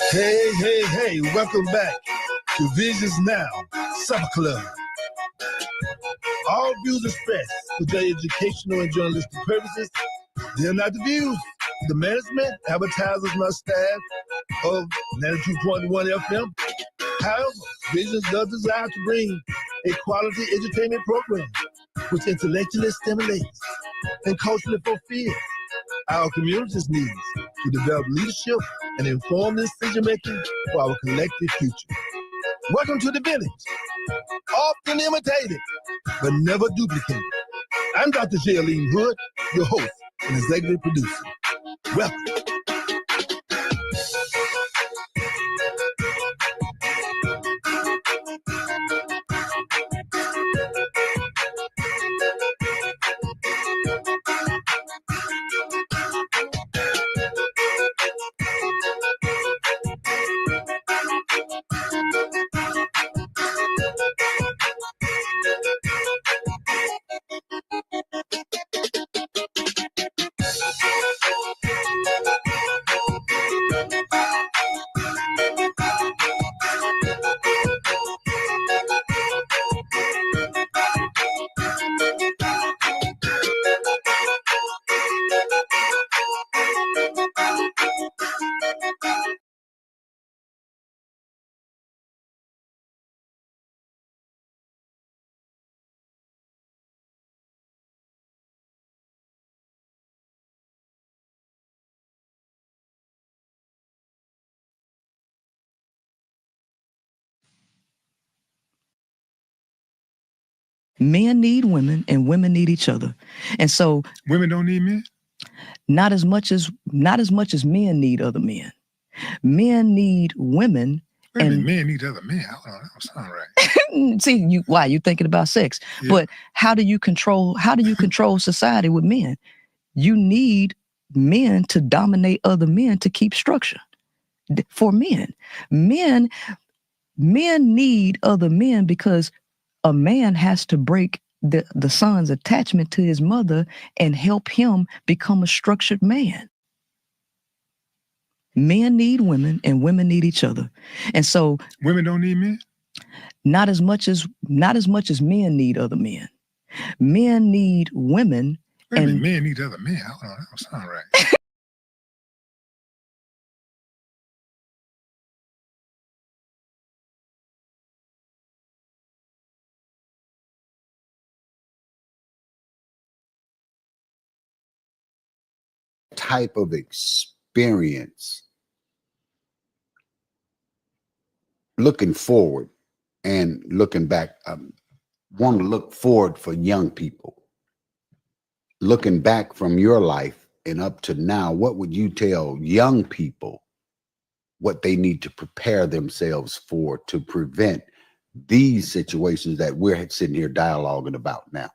Hey, hey, hey, welcome back to Visions Now Supper Club. All views expressed for their educational and journalistic purposes, they are not the views of the management, advertisers, and staff of 92.1 FM. However, Visions does desire to bring a quality entertainment program which intellectually stimulates and culturally fulfills our community's needs to develop leadership and informed decision making for our collective future. Welcome to the village, often imitated, but never duplicated. I'm Dr. Jaylene Hood, your host and executive producer. Welcome. Men need women and women need each other. And so women don't need men? Not as much as men need other men. Men need women. And men need other men. I don't know, that don't sound right. See, you thinking about sex. Yeah. But how do you control society with men? You need men to dominate other men to keep structure. For men need other men because a man has to break the son's attachment to his mother and help him become a structured man. Men need women and women need each other. And so women don't need men? Not as much as men need other men. Men need women. And men need other men. I don't know, that don't sound right. Type of experience looking forward and looking back. Want to look forward for young people. Looking back from your life and up to now, what would you tell young people what they need to prepare themselves for to prevent these situations that we're sitting here dialoguing about now?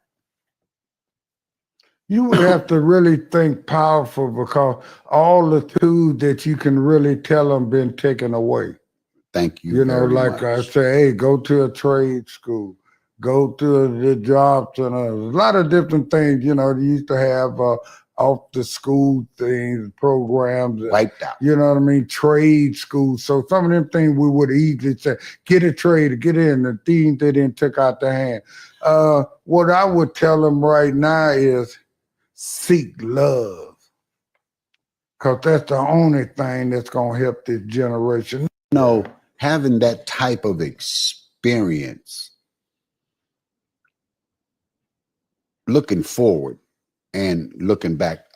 You would have to really think powerful because all the tools that you can really tell them been taken away. Thank you. You know, like I say, hey, go to a trade school, go to the job center. A lot of different things, you know, they used to have off the school things, programs. Wiped out. You know what I mean? Trade school. So some of them things we would easily say, get a trade, get in. The things they didn't took out the hand. What I would tell them right now is, seek love, because that's the only thing that's going to help this generation. No, having that type of experience, looking forward and looking back,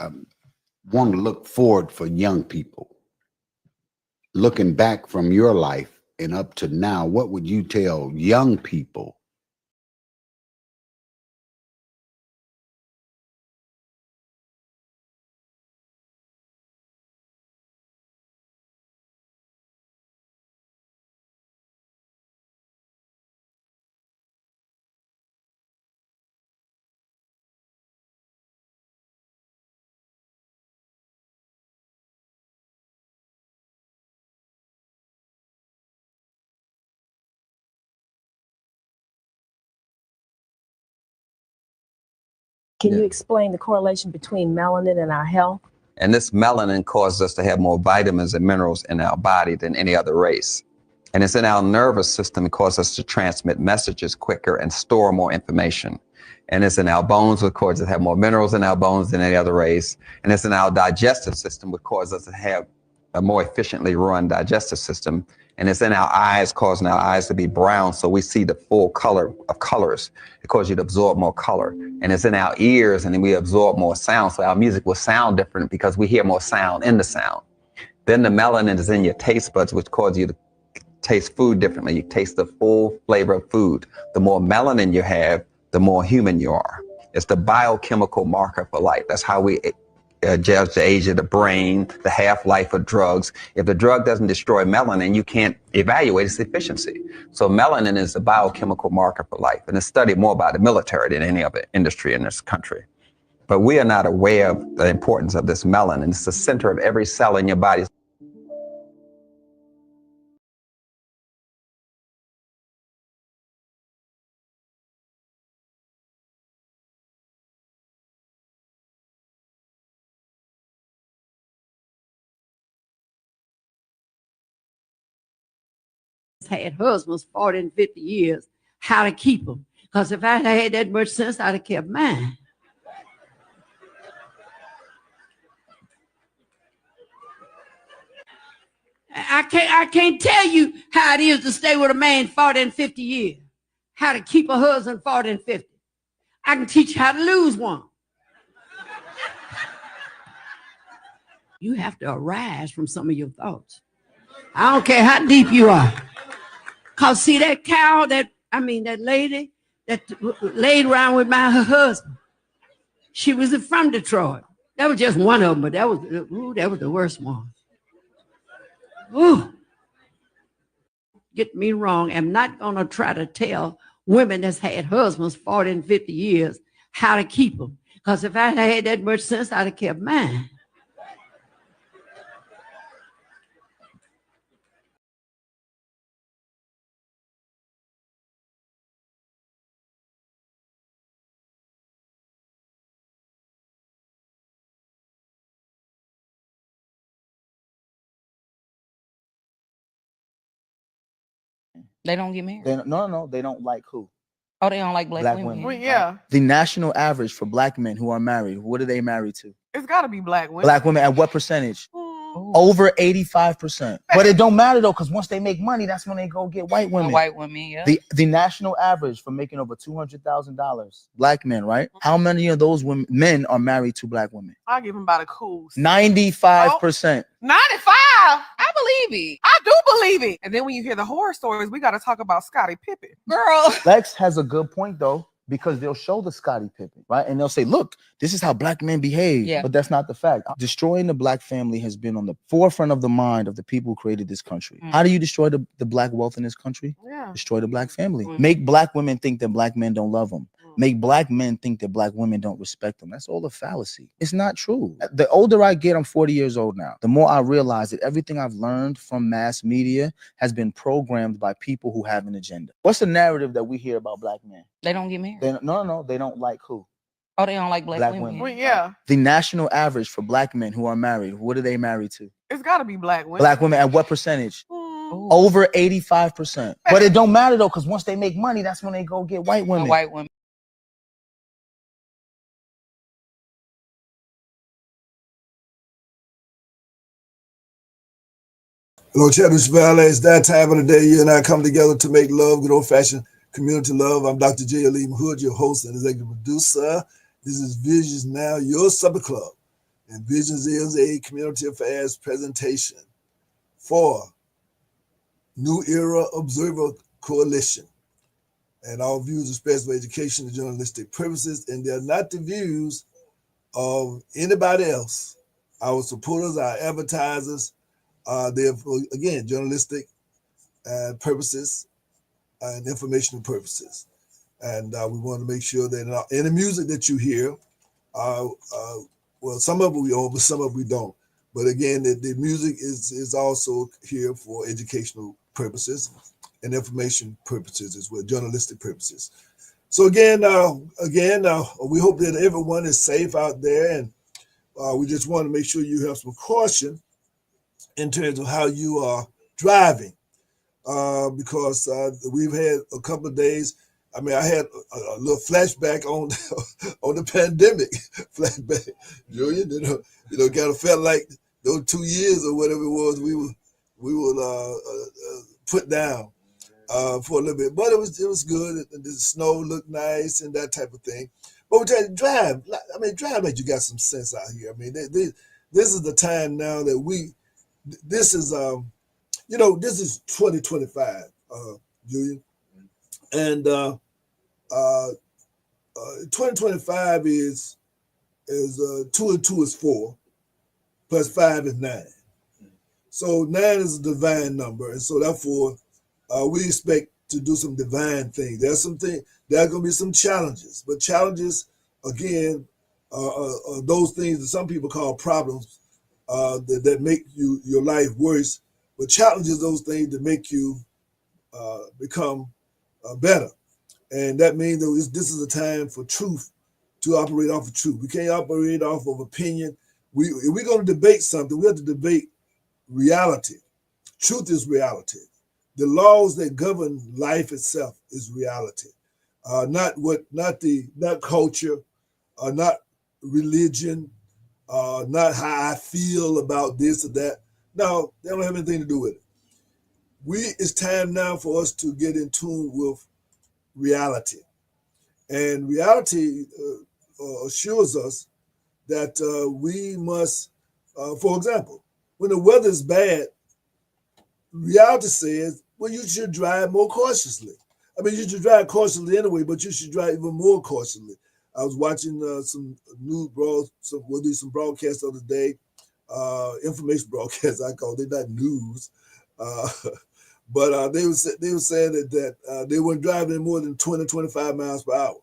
want to look forward for young people. Looking back from your life and up to now, what would you tell young people? Can you explain the correlation between melanin and our health? And this melanin causes us to have more vitamins and minerals in our body than any other race. And it's in our nervous system. It causes us to transmit messages quicker and store more information. And it's in our bones, which causes us to have more minerals in our bones than any other race. And it's in our digestive system, which causes us to have a more efficiently run digestive system. And it's in our eyes, causing our eyes to be brown, so we see the full color of colors. It causes you to absorb more color. And it's in our ears, and then we absorb more sound, so our music will sound different because we hear more sound in the sound. Then the melanin is in your taste buds, which causes you to taste food differently. You taste the full flavor of food. The more melanin you have, the more human you are. It's the biochemical marker for life. That's how we judge the age of the brain, the half-life of drugs. If the drug doesn't destroy melanin, you can't evaluate its efficiency. So melanin is the biochemical marker for life, and it's studied more by the military than any other industry in this country. But we are not aware of the importance of this melanin. It's the center of every cell in your body. Had husbands 40 and 50 years, how to keep them. Because if I had that much sense, I'd have kept mine. I can't tell you how it is to stay with a man 40 and 50 years, how to keep a husband 40 and 50. I can teach you how to lose one. You have to arise from some of your thoughts. I don't care how deep you are. Because see that cow, that lady that laid around with her husband, she was from Detroit. That was just one of them, but that was the worst one. Ooh. Get me wrong. I'm not going to try to tell women that's had husbands 40 and 50 years how to keep them. Because if I had that much sense, I'd have kept mine. They don't get married. No, they don't like who? Oh, they don't like black women. Well, yeah. The national average for black men who are married, what are they married to? It's got to be black women. Black women at what percentage? Ooh. Over 85%. But it don't matter though, because once they make money, that's when they go get white women. White women, yeah. The national average for making over $200,000, black men, right? How many of those men are married to black women? I'll give him about a cool 95%. 95. I believe it. I do believe it. And then when you hear the horror stories, we got to talk about Scottie Pippen. Girl. Lex has a good point though, because they'll show the Scottie Pippen, right? And they'll say, look, this is how black men behave. Yeah. But that's not the fact. Destroying the black family has been on the forefront of the mind of the people who created this country. How do you destroy the black wealth in this country? Yeah. Destroy the black family. Make black women think that black men don't love them. Make black men think that black women don't respect them. That's all a fallacy. It's not true. The older I get, I'm 40 years old now, the more I realize that everything I've learned from mass media has been programmed by people who have an agenda. What's the narrative that we hear about black men? They don't get married. No, they don't like who? Oh, they don't like black women. Well, yeah. The national average for black men who are married, what are they married to? It's got to be black women. Black women at what percentage? Ooh. Over 85%. But it don't matter though, because once they make money, that's when they go get white women. White women. Hello, Chatters Valley. It's that time of the day you and I come together to make love, good old-fashioned community love. I'm Dr. J. Aleem Hood, your host and executive producer. This is Visions Now, your supper club. And Visions is a community affairs presentation for New Era Observer Coalition. And all views expressed for education and journalistic purposes, and they're not the views of anybody else. Our supporters, our advertisers, they're, again, journalistic purposes and informational purposes. And we want to make sure that in the music that you hear, well, some of it we own, but some of it we don't. But again, the music is also here for educational purposes and information purposes as well, journalistic purposes. So again, we hope that everyone is safe out there, and we just want to make sure you have some caution in terms of how you are driving, because we've had a couple of days. I mean, I had a little flashback on on the pandemic. Flashback, Julian. Kind of felt like those 2 years or whatever it was we were put down for a little bit, but it was good. The snow looked nice and that type of thing. But we're trying to drive. I mean, drive like you got some sense out here. I mean, this is the time now that this is this is 2025, Julian, and 2025 is 2 and 2 is 4, plus 5 is 9. So 9 is a divine number, and so therefore we expect to do some divine things. There are going to be some challenges, but challenges again are those things that some people call problems that make your life worse. But challenges those things that make you become better, and that means that this is a time for truth to operate off of truth. We can't operate off of opinion. If we're going to debate something, we have to debate reality. Truth is reality. The laws that govern life itself is reality, not culture, not religion, not how I feel about this or that. No, they don't have anything to do with it. It's time now for us to get in tune with reality, and reality assures us that we must, for example, when the weather is bad, reality says, well, you should drive more cautiously. I mean, you should drive cautiously anyway, but you should drive even more cautiously. I was watching some some broadcasts the other day, information broadcasts, I call it, not news. But they were saying that they weren't driving more than 20, 25 miles per hour.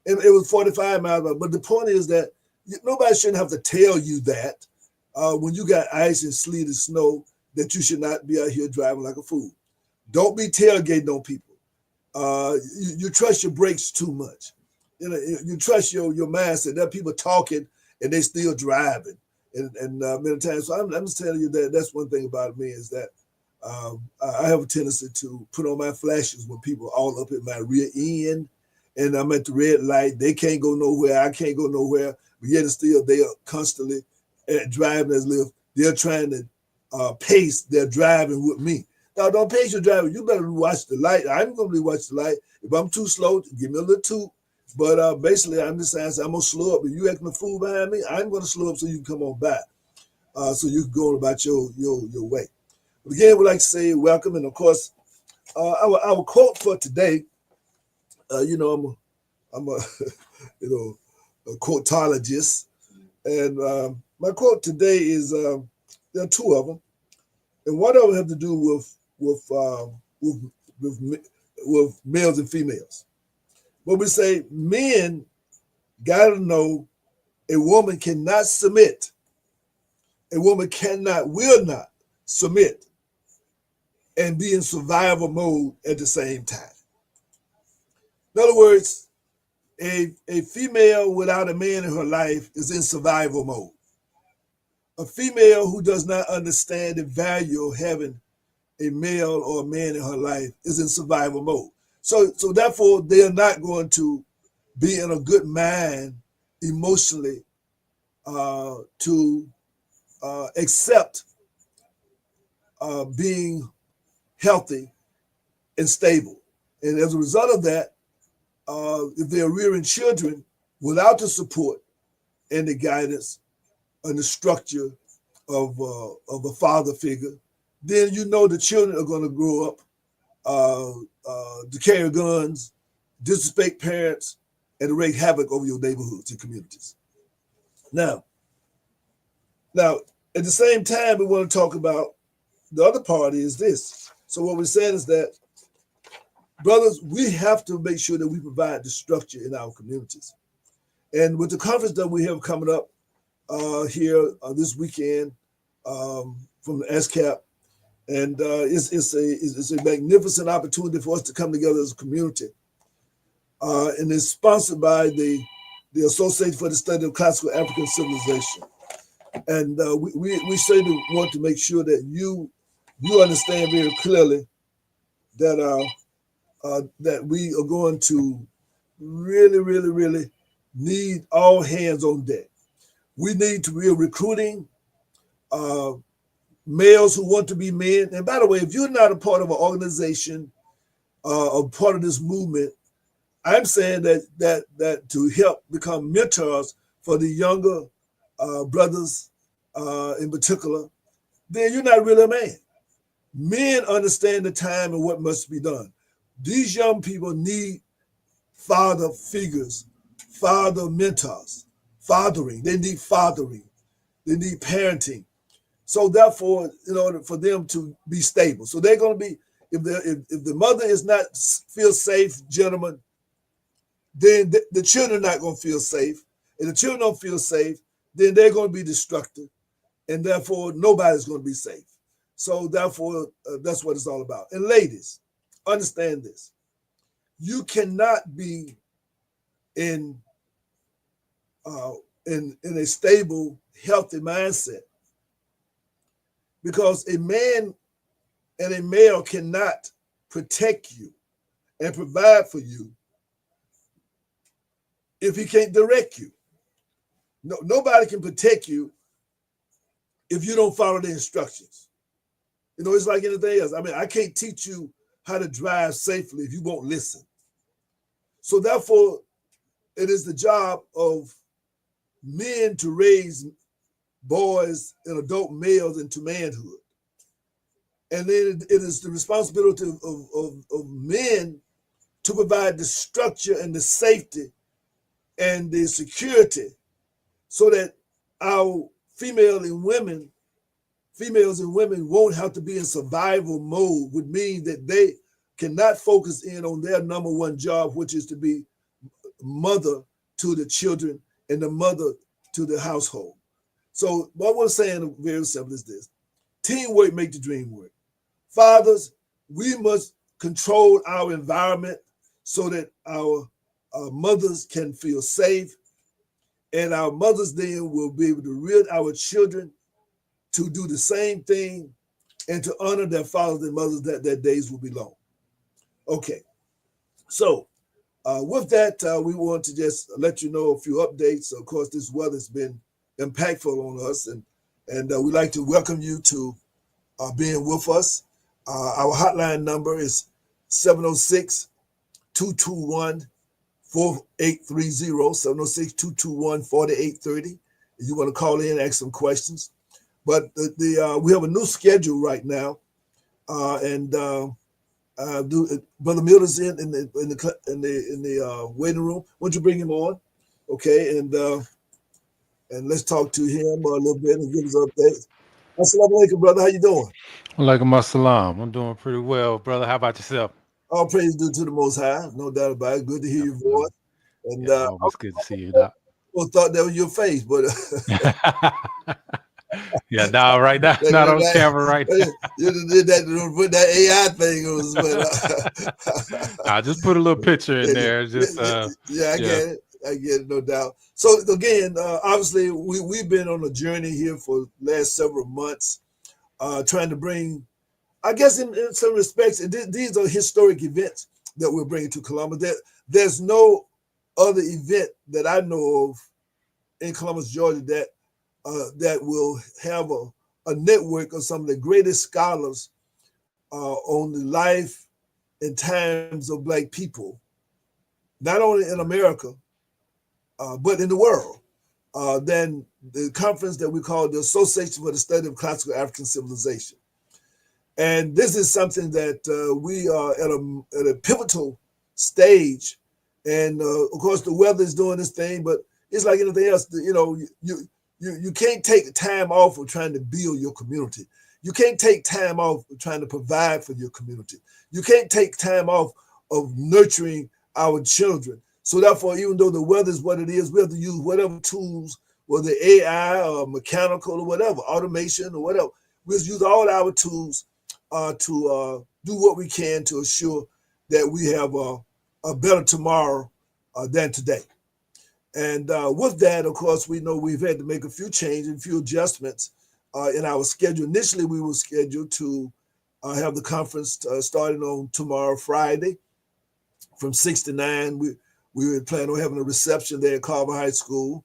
And it was 45 miles per hour. But the point is that nobody shouldn't have to tell you that when you got ice and sleet and snow, that you should not be out here driving like a fool. Don't be tailgating on people. You trust your brakes too much. You trust your mindset. There are people talking and they still driving. And many times, so I'm just telling you that that's one thing about me is that I have a tendency to put on my flashes when people are all up in my rear end and I'm at the red light. They can't go nowhere. I can't go nowhere. But yet and still, they are constantly driving as if they're trying to pace their driving with me. Now, don't pace your driving. You better watch the light. I'm going to watch the light. If I'm too slow, give me a little toot. But basically, I'm just saying I'm going to slow up. If you acting a fool behind me, I'm going to slow up so you can come on by, so you can go about your way. But again, we'd like to say welcome. And of course, our quote for today, I'm a a quotologist. And my quote today is, there are two of them. And one of them have to do with males and females. But we say men got to know a woman cannot submit. A woman will not submit and be in survival mode at the same time. In other words, a female without a man in her life is in survival mode. A female who does not understand the value of having a male or a man in her life is in survival mode. So therefore, they are not going to be in a good mind emotionally to accept being healthy and stable. And as a result of that, if they're rearing children without the support and the guidance and the structure of a father figure, then you know the children are going to grow up to carry guns, disrespect parents, and to wreak havoc over your neighborhoods and communities. Now, at the same time, we want to talk about the other party is this. So what we're saying is that, brothers, we have to make sure that we provide the structure in our communities. And with the conference that we have coming up here this weekend from the SCAP, and it's a magnificent opportunity for us to come together as a community. And it's sponsored by the the Association for the Study of Classical African Civilization. And we certainly want to make sure that you understand very clearly that that we are going to really need all hands on deck. We need to be recruiting males who want to be men. And by the way, if you're not a part of an organization, a part of this movement, I'm saying that to help become mentors for the younger brothers in particular, then you're not really a man. Men understand the time and what must be done. These young people need father figures, father mentors, fathering. They need fathering. They need parenting. So therefore, in order for them to be stable, so they're going to be, if the mother is not feel safe, gentlemen, then the children are not going to feel safe. If the children don't feel safe, then they're going to be destructive, and therefore nobody's going to be safe. So therefore, that's what it's all about. And ladies, understand this: you cannot be in a stable, healthy mindset, because a man and a male cannot protect you and provide for you if he can't direct you. No, nobody can protect you if you don't follow the instructions. You know, it's like anything else. I mean, I can't teach you how to drive safely if you won't listen. So therefore, it is the job of men to raise boys and adult males into manhood. And then it is the responsibility of men to provide the structure and the safety and the security so that our females and women won't have to be in survival mode, would mean that they cannot focus in on their number one job, which is to be mother to the children and the mother to the household. So what we're saying very simple is this: teamwork make the dream work. Fathers, we must control our environment so that our mothers can feel safe, and our mothers then will be able to rear our children to do the same thing and to honor their fathers and mothers, that their days will be long. Okay, so with that, we want to just let you know a few updates. Of course, this weather's been impactful on us, and we'd like to welcome you to being with us. Our hotline number is 706-221-4830, 706-221-4830. If you want to call in and ask some questions. But we have a new schedule right now, and Brother Miller's in the waiting room. Why don't you bring him on, okay? And let's talk to him a little bit and give us an update. Assalamu alaikum, brother. How you doing? Walaikum assalam. I'm doing pretty well, brother. How about yourself? All praise due to the Most High, no doubt about it. Good to hear your voice. And always good to see you, Doc. I thought that was your face, but yeah, no, right now it's not on camera right now. You did that to put that AI thing on, but I just put a little picture in there. Just yeah, I get it, no doubt. So again, obviously we've been on a journey here for the last several months, trying to bring, I guess in some respects, these are historic events that we're bringing to Columbus. There's no other event that I know of in Columbus, Georgia, that will have a network of some of the greatest scholars on the life and times of Black people, not only in America, but in the world, than the conference that we call the Association for the Study of Classical African Civilization. And this is something that we are at a pivotal stage. And of course, the weather is doing this thing, but it's like anything else. You know, you can't take time off of trying to build your community. You can't take time off of trying to provide for your community. You can't take time off of nurturing our children. So therefore, even though the weather is what it is, we have to use whatever tools, whether AI or mechanical or whatever, automation or whatever. We'll use all our tools to do what we can to assure that we have a better tomorrow than today. And with that, of course, we know we've had to make a few changes, a few adjustments in our schedule. Initially, we were scheduled to have the conference starting on tomorrow, Friday, from 6 to 9. We were planning on having a reception there at Carver High School,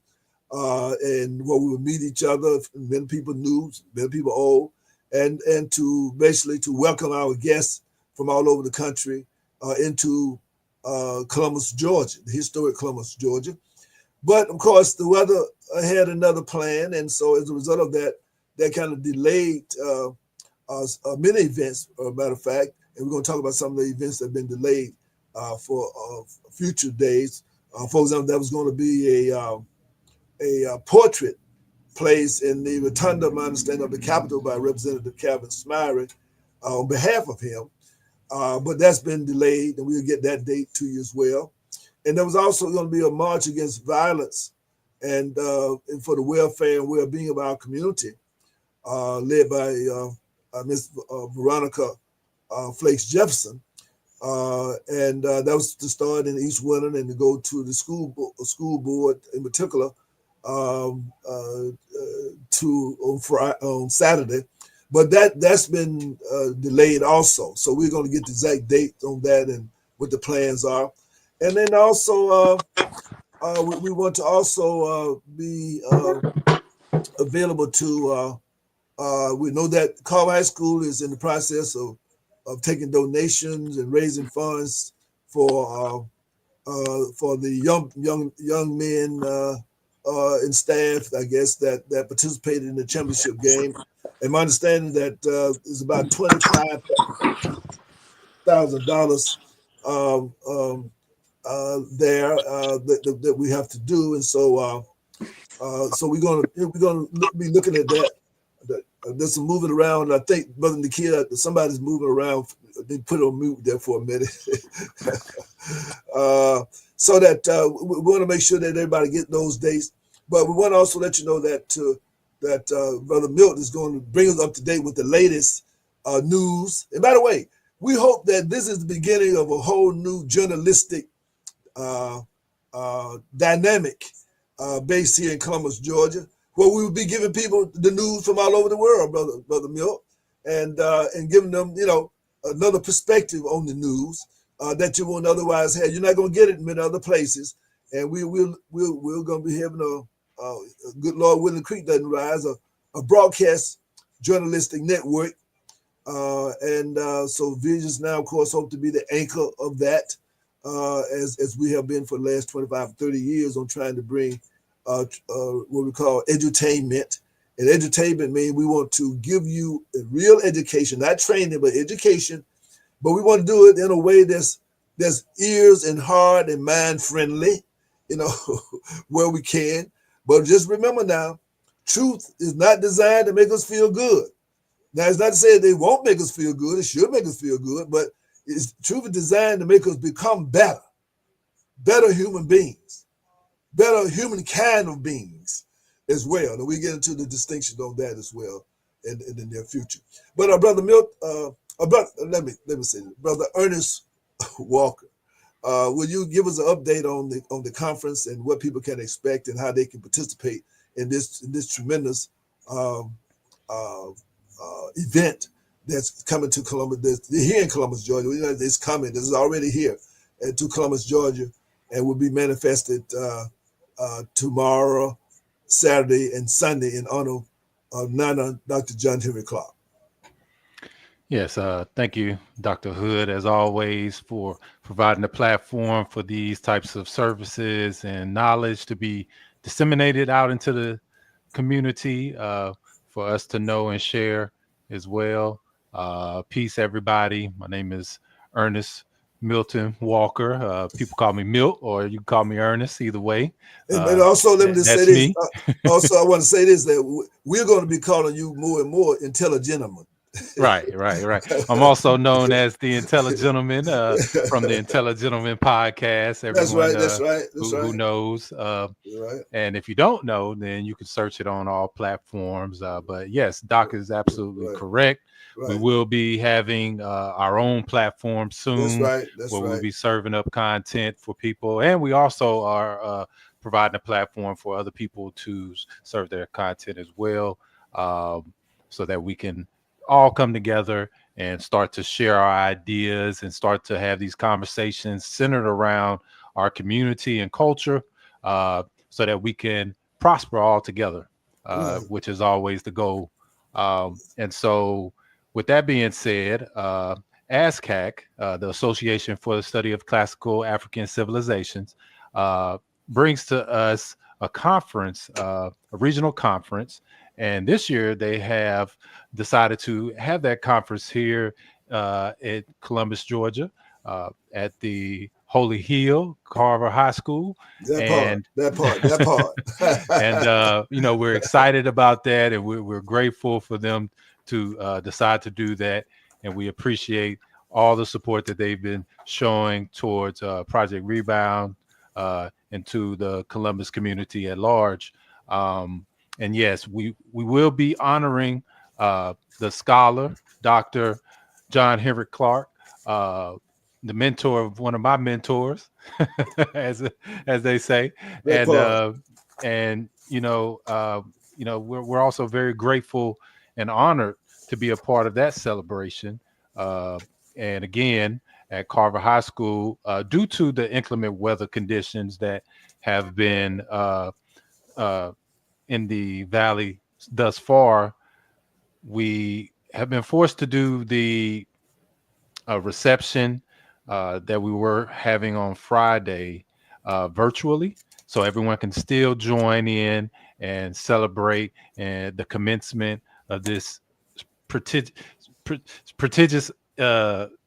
and where we would meet each other, many people new, many people old, and to basically to welcome our guests from all over the country into Columbus, Georgia, the historic Columbus, Georgia. But of course, the weather had another plan, and so as a result of that, that kind of delayed many events. Matter of fact, and we're going to talk about some of the events that have been delayed for future days. For example, there was going to be a portrait placed in the rotunda, my understanding, of the Capitol by Representative Calvin Smyrie on behalf of him. But that's been delayed, and we'll get that date to you as well. And there was also going to be a march against violence and for the welfare and well-being of our community, led by Ms. Veronica Flakes Jefferson. And that was to start in East Winter and to go to the school board in particular on Saturday. But that's been delayed also. So we're going to get the exact date on that and what the plans are. And then also, we want to also be available to, we know that Carver High School is in the process of taking donations and raising funds for the young men and staff, I guess, that participated in the championship game. And my understanding that is about $25,000 there that we have to do, and so we're gonna be looking at that. There's some moving around. I think Brother Nikia, somebody's moving around. They put on mute there for a minute, so that we want to make sure that everybody get those dates. But we want to also let you know that Brother Milt is going to bring us up to date with the latest news. And by the way, we hope that this is the beginning of a whole new journalistic dynamic based here in Columbus, Georgia, where we will be giving people the news from all over the world, Brother Milt, and giving them, another perspective on the news that you won't otherwise have. You're not going to get it in many other places, and we're going to be having a good Lord willing, the creek doesn't rise, a broadcast journalistic network, so Visions now, of course, hope to be the anchor of that. As we have been for the last 25, 30 years on trying to bring what we call edutainment. And edutainment means we want to give you a real education, not training, but education. But we want to do it in a way that's ears and heart and mind friendly, where we can. But just remember now, truth is not designed to make us feel good. Now, it's not to say they won't make us feel good. It should make us feel good, but truth is designed to make us become better human beings, better human kind of beings as well. And we get into the distinction on that as well in the near future. But our Brother Milt, let me say this, Brother Ernest Walker, will you give us an update on the conference and what people can expect and how they can participate in this tremendous event that's coming to Columbus, here in Columbus, Georgia. We know it's coming. This is already here to Columbus, Georgia, and will be manifested tomorrow, Saturday, and Sunday in honor of Nana, Dr. John Henry Clark. Yes, thank you, Dr. Hood, as always, for providing a platform for these types of services and knowledge to be disseminated out into the community for us to know and share as well. Peace, everybody. My name is Ernest Milton Walker. People call me Milt, or you can call me Ernest, either way. And also, let me just say this. Also, I want to say this, that we're going to be calling you more and more intelligentlemen. Right. I'm also known as the Intelligentleman from the Intelligentleman podcast. Everyone That's right. who knows. Right. And if you don't know, then you can search it on all platforms. But yes, Doc is absolutely correct. Right. We will be having our own platform soon. That's where right. we'll be serving up content for people. And we also are providing a platform for other people to serve their content as well, so that we can all come together and start to share our ideas and start to have these conversations centered around our community and culture, so that we can prosper all together, which is always the goal. And so with that being said, ASCAC, the Association for the Study of Classical African Civilizations, brings to us a conference, a regional conference. And this year they have decided to have that conference here at Columbus, Georgia, at the Holy Hill Carver High School. That part. And we're excited about that, and we're grateful for them to decide to do that. And we appreciate all the support that they've been showing towards Project Rebound and to the Columbus community at large. And yes, we will be honoring the scholar, Dr. John Henrik Clarke, the mentor of one of my mentors, as they say. We're also very grateful and honored to be a part of that celebration. And again, at Carver High School, due to the inclement weather conditions that have been in the valley thus far, we have been forced to do the reception that we were having on Friday virtually, so everyone can still join in and celebrate and the commencement of this prestigious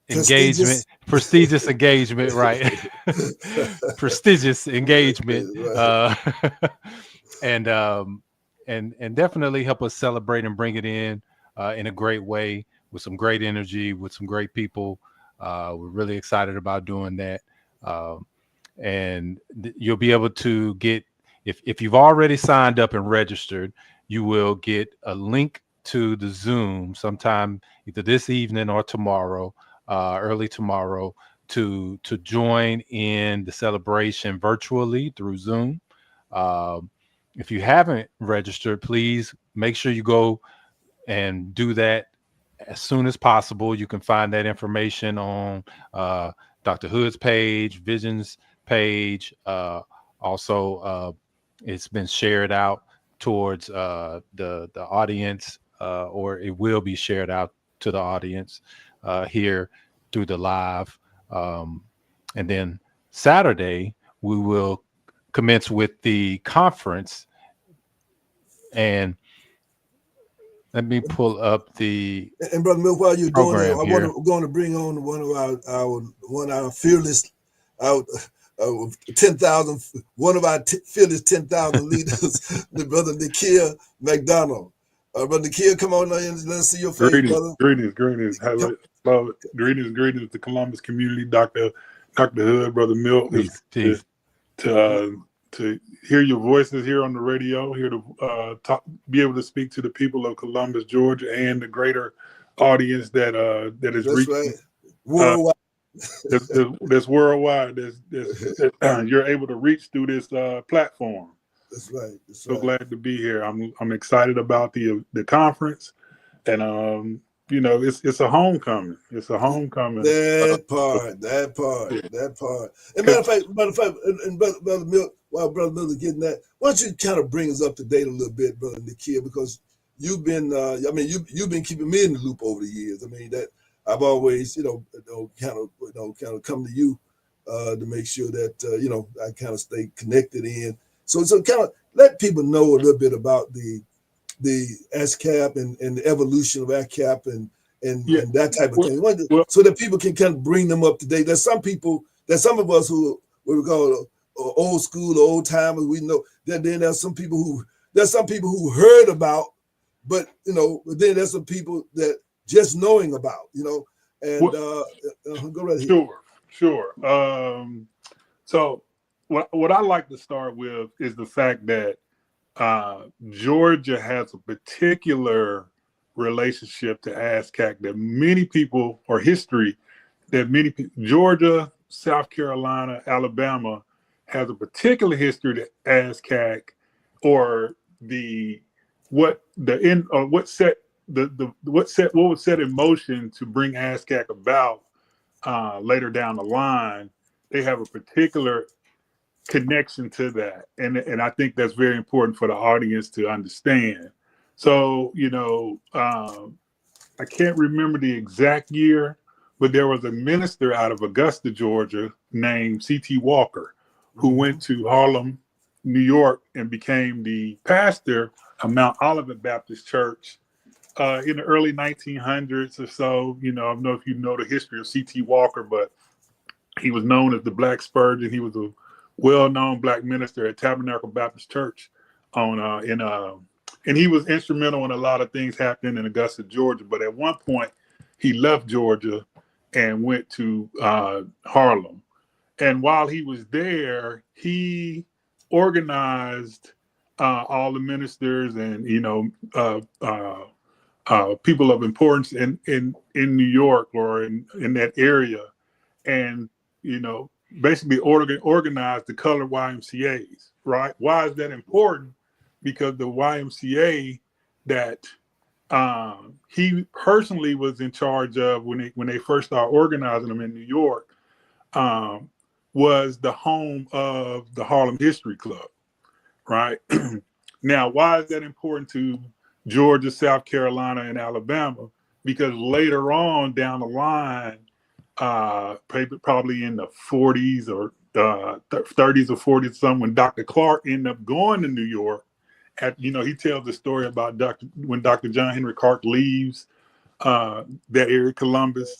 engagement, right? Prestigious engagement, and definitely help us celebrate and bring it in a great way, with some great energy, with some great people. We're really excited about doing that. And you'll be able to get, if you've already signed up and registered, you will get a link to the Zoom sometime either this evening or tomorrow, early tomorrow, to join in the celebration virtually through Zoom. If you haven't registered, please make sure you go and do that as soon as possible. You can find that information on Dr. Hood's page, Vision's page. Also, it's been shared out towards the audience, or it will be shared out to the audience here through the live. And then Saturday, we will commence with the conference. And let me pull up the Brother Milk, while you're doing that, I'm going to bring on one of our fearless, 10,000, one of our fearless 10,000 leaders, the Brother Nikhil McDonald. Brother Nikhil, come on in, let's see your face, brother. Greetings. Hello. Greetings to Columbus community, Dr. Hood, Brother Milk. To hear your voices here on the radio, here to be able to speak to the people of Columbus, Georgia, and the greater audience that is reaching. Right. Worldwide. That's worldwide. You're able to reach through this platform. That's right. So glad to be here. I'm excited about the conference, and it's a homecoming. It's a homecoming. That part. And matter of fact, and Brother Milk, while Brother Milk is getting that, why don't you kind of bring us up to date a little bit, Brother Nikhil, because you've been, you've been keeping me in the loop over the years. I mean, that I've always, kind of come to you to make sure that I kind of stay connected in. So kind of let people know a little bit about the ASCAP and the evolution of ASCAP and that type of thing, so that people can kind of bring them up to date. There's some of us who what we call old school or old timers. We know that then there's some people who heard about, but then there's some people that just knowing about, and go right ahead. Sure. So what I like to start with is the fact that Georgia has a particular relationship to ASCAC that many people, or history that many people, Georgia, South Carolina, Alabama, has a particular history to ASCAC, or what was set in motion to bring ASCAC about later down the line. They have a particular connection to that, and I think that's very important for the audience to understand. So, I can't remember the exact year, but there was a minister out of Augusta, Georgia, named C.T. Walker, who went to Harlem, New York, and became the pastor of Mount Olivet Baptist Church in the early 1900s or so. I don't know if you know the history of C.T. Walker, but he was known as the Black Spurgeon. He was a well-known Black minister at Tabernacle Baptist Church and he was instrumental in a lot of things happening in Augusta, Georgia. But at one point, he left Georgia and went to Harlem. And while he was there, he organized all the ministers and people of importance in New York, or in that area, and basically organized the colored YMCAs. Right? Why is that important? Because the YMCA that he personally was in charge of when they first started organizing them in New York was the home of the Harlem History Club. Right? Now, why is that important to Georgia, South Carolina, and Alabama? Because later on down the line, probably in the 40s or 30s or 40s, when Dr. Clark ended up going to New York, he tells the story about when Dr. John Henry Clark leaves that area, Columbus,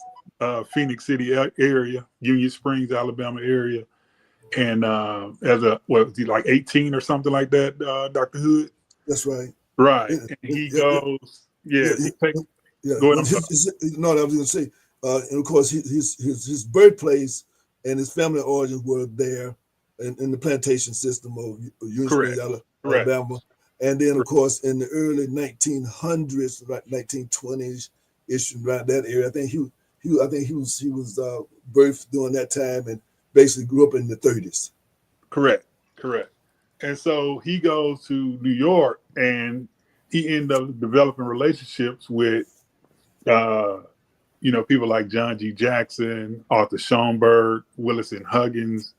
Phoenix City area, Union Springs, Alabama area, and as was he like 18 or something like that, Dr. Hood? That's right. Right. And he goes, go ahead. No, I was going to say, and of course, his birthplace and his family origins were there in the plantation system of Union Springs, Alabama. And then, of course, in the early 1900s, right, 1920s ish, around that area, I think he was birthed during that time and basically grew up in the 30s. Correct. And so he goes to New York, and he ended up developing relationships with, people like John G. Jackson, Arthur Schomburg, Willis and Huggins,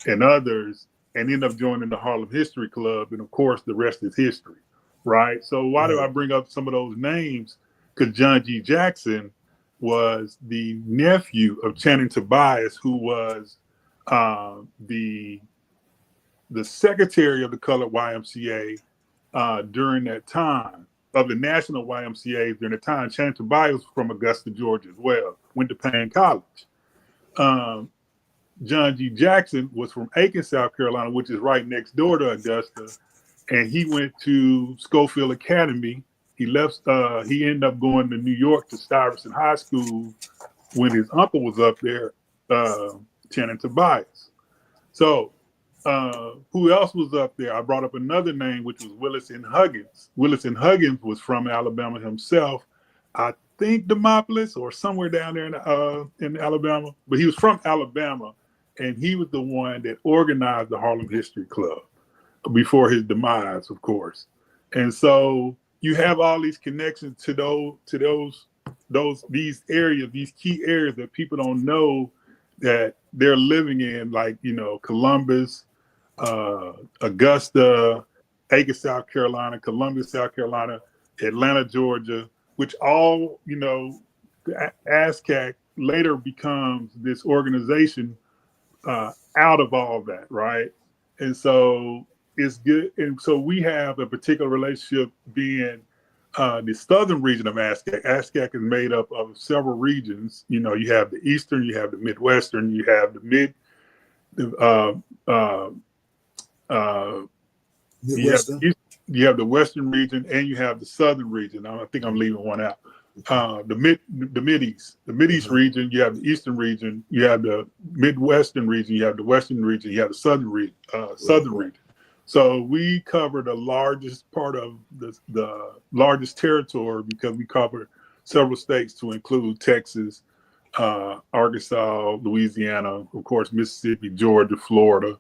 and others, and ended up joining the Harlem History Club. And of course, the rest is history, right? So why do I bring up some of those names? Because John G. Jackson was the nephew of Channing Tobias, who was the secretary of the Colored YMCA during that time, of the National YMCA during the time. Channing Tobias was from Augusta, Georgia as well, went to Payne College. John G. Jackson was from Aiken, South Carolina, which is right next door to Augusta, and he went to Schofield Academy. He left. He ended up going to New York to Stuyvesant High School when his uncle was up there, Channing Tobias. So, who else was up there? I brought up another name, which was Willis and Huggins. Willis and Huggins was from Alabama himself. I think Demopolis or somewhere down there in Alabama, but he was from Alabama, and he was the one that organized the Harlem History Club before his demise, of course. And so you have all these connections to these areas, these key areas that people don't know that they're living in, like Columbus, Augusta, Aiken, South Carolina, Columbus, South Carolina, Atlanta, Georgia, which all, ASCAC later becomes this organization out of all that, right? And so it's good. And so we have a particular relationship being the southern region of ASCAC. ASCAC is made up of several regions. You have the eastern, you have the midwestern, you have the you have the western region, and you have the southern region. I think I'm leaving one out. the Mideast region, you have the Eastern region, you have the Midwestern region, you have the Western region, you have the Southern region. So we cover the largest part of the largest territory because we cover several states to include Texas, Arkansas, Louisiana, of course, Mississippi, Georgia, Florida,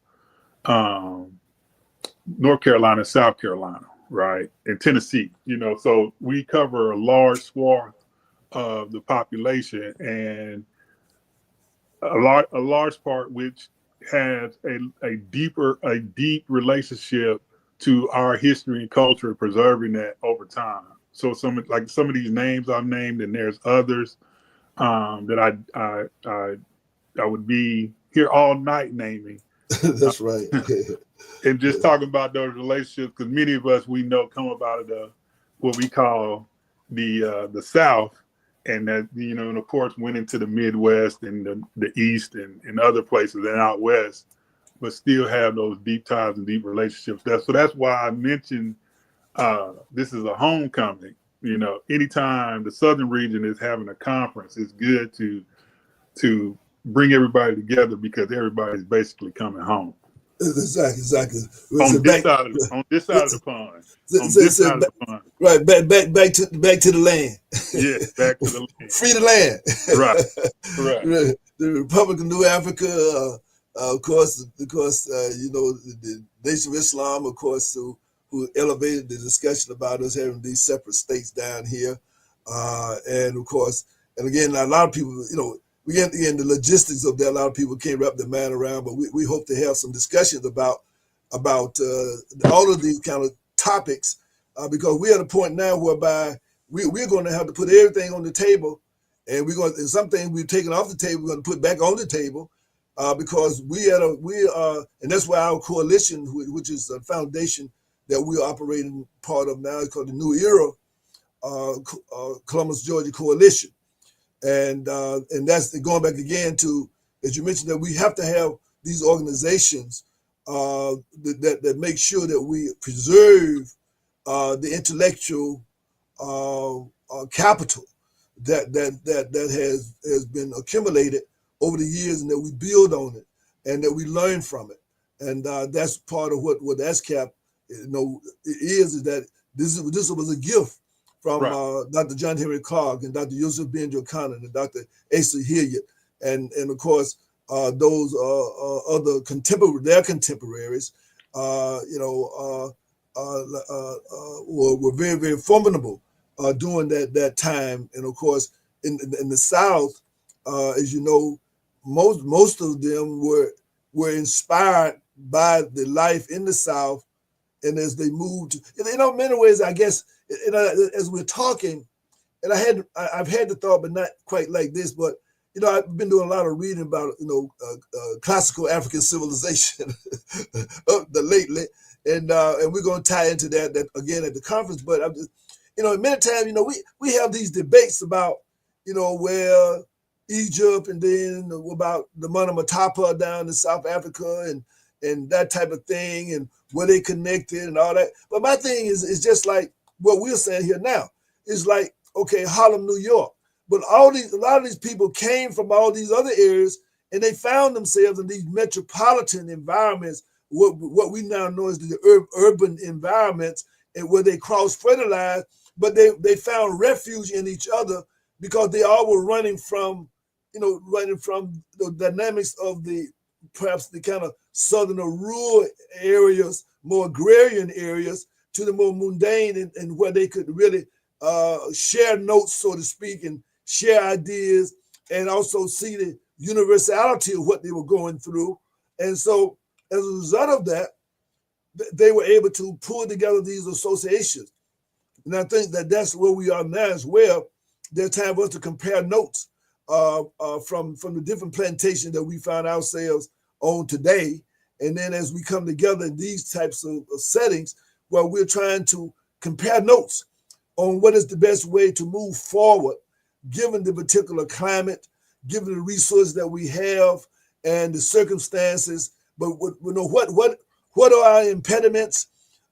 North Carolina, South Carolina, right, and Tennessee. So we cover a large swath of the population, and a large part which has a deep relationship to our history and culture, preserving that over time. So some of these names I've named, and there's others that I would be here all night naming. That's right. And just talking about those relationships, because many of us we know come up out of what we call the South, and that and of course went into the Midwest and the East and other places and out West, but still have those deep ties and deep relationships. That's why I mentioned this is a homecoming. Anytime the Southern region is having a conference, it's good to bring everybody together because everybody's basically coming home. Exactly. On this side of the pond. Right, back to the land. Yeah, back to the land. Free the land. Right. The Republic of New Africa, of course, the Nation of Islam, of course, who elevated the discussion about us having these separate states down here, and of course, and again, a lot of people, we get in the logistics of that. A lot of people can't wrap their mind around, but we hope to have some discussions about all of these kind of topics, because we're at a point now whereby we're going to have to put everything on the table, and and some things we've taken off the table, we're going to put back on the table, because and that's why our coalition, which is a foundation that we're operating part of now, is called the New Era Columbus, Georgia Coalition. And that's going back again to, as you mentioned, that we have to have these organizations that make sure that we preserve the intellectual capital that has been accumulated over the years, and that we build on it and that we learn from it. And that's part of what the ASCAP is that this was a gift from Dr. John Henry Clark and Dr. Yusuf Benjo-Cannon and Dr. Asa Hilliard, and of course those other their contemporaries, were very, very formidable during that time. And of course, in the South, as you know, most of them were inspired by the life in the South, and as they moved, in many ways, I guess. As we're talking, and I've had the thought, but not quite like this, but I've been doing a lot of reading about classical African civilization lately, and we're going to tie into that again at the conference. But I'm just, many times, we have these debates about where Egypt, and then about the Mana Matapa down in South Africa, and that type of thing, and where they connected and all that. But my thing is just like what we're saying here now. Is like, okay, Harlem, New York, but a lot of these people came from all these other areas, and they found themselves in these metropolitan environments, what we now know as the urban environments, and where they cross-fertilized, but they found refuge in each other because they all were running from the dynamics of perhaps the kind of southern or rural areas, more agrarian areas, to the more mundane, and where they could really share notes, so to speak, and share ideas, and also see the universality of what they were going through. And so as a result of that, they were able to pull together these associations. And I think that's where we are now as well. There's time for us to compare notes from the different plantations that we found ourselves on today. And then as we come together in these types of settings, where we're trying to compare notes on what is the best way to move forward, given the particular climate, given the resources that we have and the circumstances. But what are our impediments?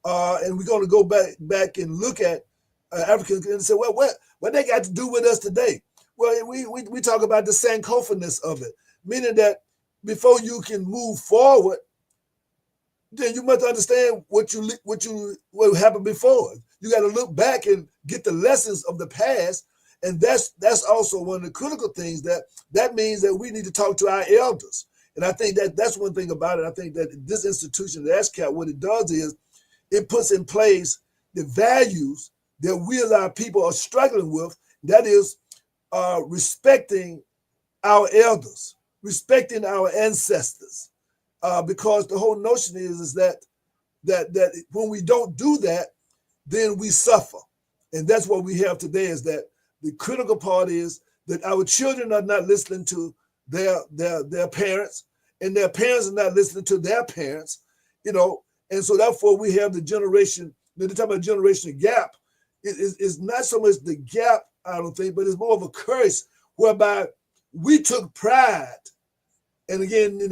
And we're going to go back and look at Africans and say, well, What they got to do with us today? Well, we talk about the Sankofa-ness of it, meaning that before you can move forward, then you must understand what happened before. You got to look back and get the lessons of the past, and that's also one of the critical things. That means that we need to talk to our elders, and I think that's one thing about it. I think that this institution, the ASCAP, what it does is it puts in place the values that we as our people are struggling with. That is respecting our elders, respecting our ancestors. Because the whole notion is that when we don't do that, then we suffer. And that's what we have today, is that the critical part is that our children are not listening to their parents, and their parents are not listening to their parents, and so therefore we have the generation, they're talking about generational gap. It's not so much the gap, I don't think, but it's more of a curse whereby we took pride. And again, and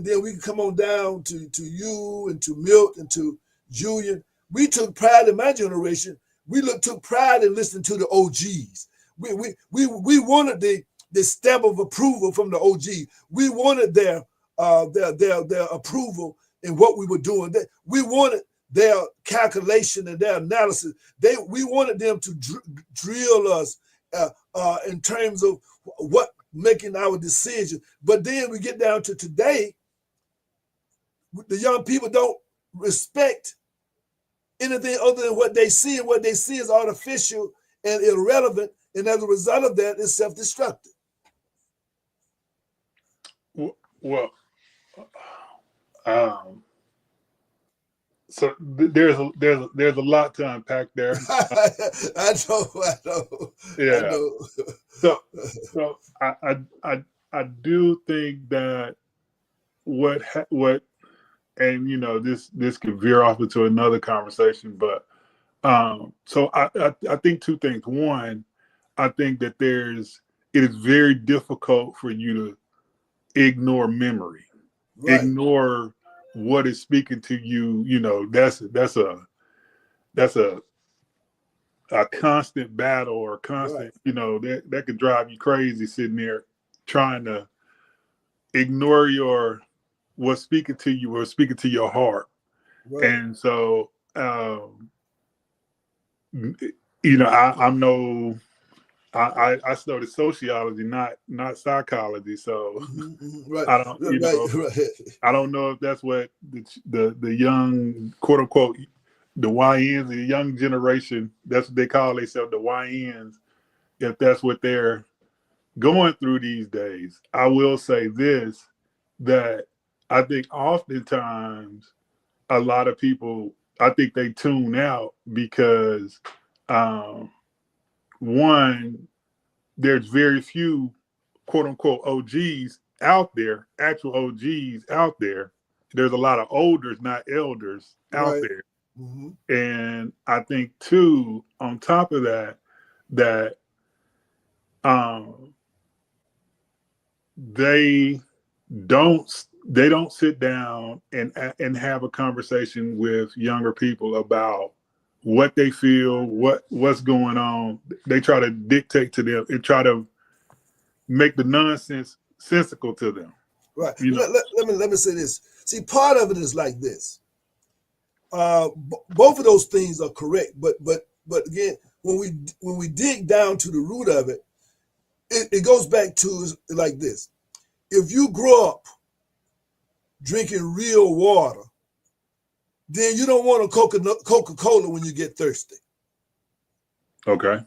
then we can come on down to you and to Milt and to Julian. We took pride in my generation. We took pride in listening to the OGs. We wanted the stamp of approval from the OG. We wanted their approval in what we were doing. We wanted their calculation and their analysis. We wanted them to drill us in terms of what making our decisions. But then we get down to today, the young people don't respect anything other than what they see, and what they see is artificial and irrelevant, and as a result of that, it's self-destructive. Well, so there's a lot to unpack there. I know. Yeah. I know. So I do think that what and this could veer off into another conversation, but so I think two things. One, I think that it is very difficult for you to ignore memory, right. Ignore what is speaking to you. That's a constant battle, or constant, right. That could drive you crazy sitting there trying to ignore what's speaking to you or speaking to your heart. Right. And so, I studied sociology, not psychology. So right. I don't, I don't know if that's what the young, quote unquote, the YNs, the young generation, that's what they call themselves, the YNs, if that's what they're going through these days. I will say this, that I think oftentimes a lot of people, I think they tune out because one, there's very few quote unquote OGs out there, actual OGs out there. There's a lot of olders, not elders, out right. there. Mm-hmm. And I think too, on top of that they don't sit down and have a conversation with younger people about what they feel, what's going on. They try to dictate to them and try to make the nonsense sensical to them. Right. Let me say this. See, part of it is like this. Both of those things are correct, but again, when we dig down to the root of it, it goes back to like this. If you grow up drinking real water, then you don't want a Coca-Cola when you get thirsty. Okay.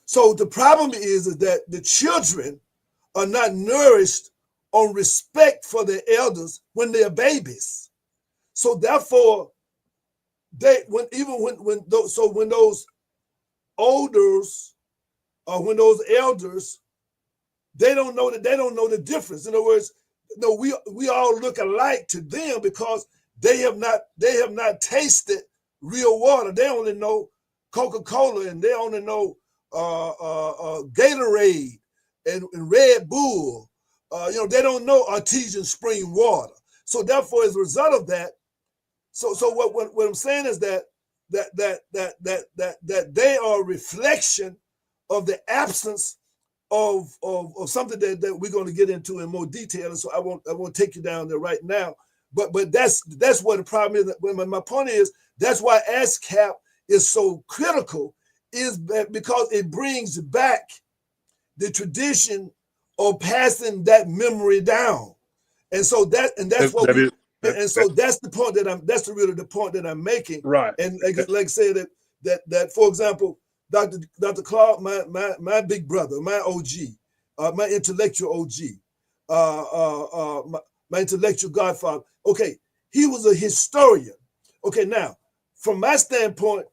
So the problem is that the children are not nourished on respect for their elders when they're babies. So therefore, when those elders, they don't know the difference. In other words, no, we all look alike to them because they have not tasted real water. They only know Coca-Cola, and they only know Gatorade and Red Bull. They don't know artesian spring water. So therefore, as a result of that, so what I'm saying is that they are a reflection of the absence of something that we're going to get into in more detail. And so I won't take you down there right now. But that's what the problem is. My point is, that's why ASCAP is so critical, is that because it brings back the tradition of passing that memory down. And so that's the point that's really the point that I'm making. Right. And like I say that for example, Dr. Clark, my big brother, my OG, my intellectual OG, my intellectual godfather. Okay, he was a historian. Okay, now from my standpoint,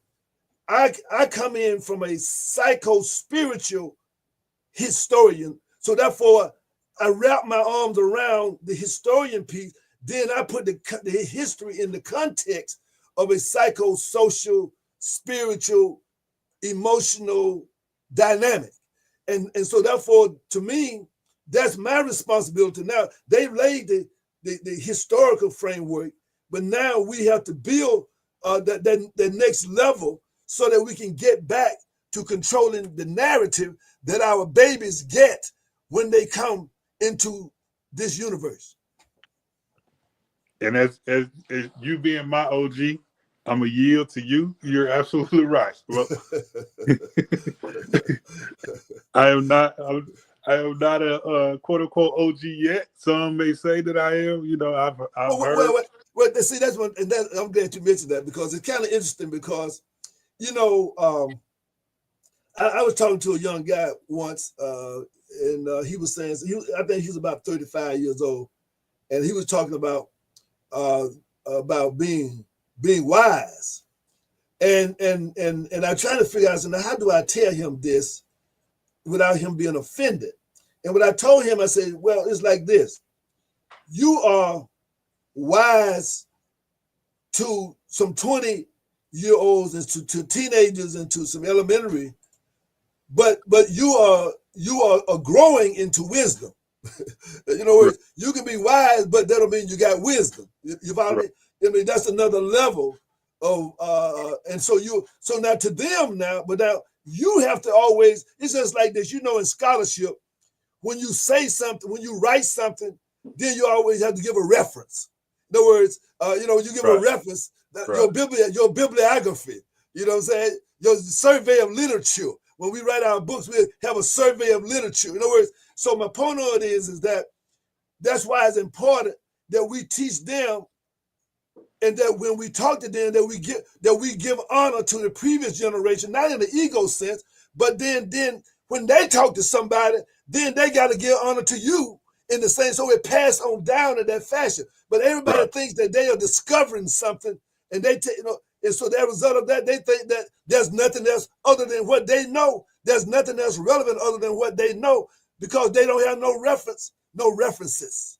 I come in from a psycho-spiritual historian. So therefore, I wrap my arms around the historian piece. Then I put the history in the context of a psychosocial, spiritual, emotional dynamic. And so therefore, to me, that's my responsibility. Now, they've laid the historical framework, but now we have to build that next level so that we can get back to controlling the narrative that our babies get when they come into this universe. And as you being my OG, I'm gonna yield to you. You're absolutely right. Well, I am not a quote unquote OG yet. Some may say that I am. You know, I've heard. Well, see, that's one, and I'm glad you mentioned that, because it's kind of interesting. Because, you know, I was talking to a young guy once, and he was saying, I think he was about 35 years old, and he was talking about being wise, and I'm trying to figure out, so now how do I tell him this without him being offended? And what I told him, I said, well, it's like this: you are wise to some 20-year-olds and to teenagers and to some elementary, but you are growing into wisdom. You know, you can be wise, but that don't mean you got wisdom. You follow me? I mean, that's another level of and so now to them now, but now you have to always, it's just like this, you know, in scholarship, when you say something, when you write something, then you always have to give a reference. In other words, you know, when you give a reference, your bibliography, you know what I'm saying? Your survey of literature. When we write our books, we have a survey of literature. In other words, so my point on it is that that's why it's important that we teach them, and that when we talk to them, that we give honor to the previous generation, not in the ego sense, but then when they talk to somebody, then they got to give honor to you in the same, so it passed on down in that fashion. But everybody thinks that they are discovering something, and and so the result of that, they think that there's nothing else other than what they know. There's nothing else relevant other than what they know, because they don't have no references.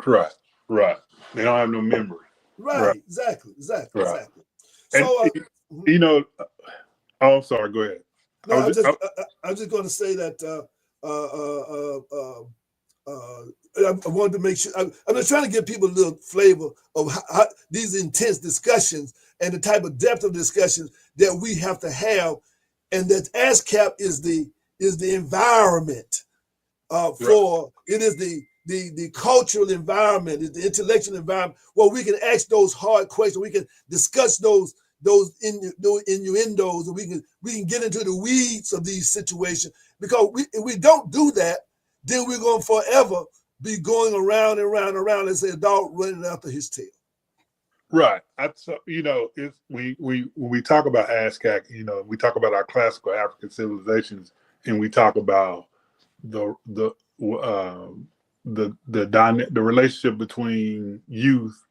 Right. They don't have no memory. Right. Exactly. Right. So, and, you know, I'm sorry. Go ahead. No, I'm just going to say that I wanted to make sure. I'm just trying to give people a little flavor of how these intense discussions and the type of depth of discussions that we have to have, and that ASCAP is the environment for it is the cultural environment, it's the intellectual environment where we can ask those hard questions, we can discuss those innuendos, and we can get into the weeds of these situations. Because if we don't do that, then we're going to forever be going around and around and around as a dog running after his tail. Right. You know, when we talk about ASCAP, you know, we talk about our classical African civilizations, and we talk about the relationship between youth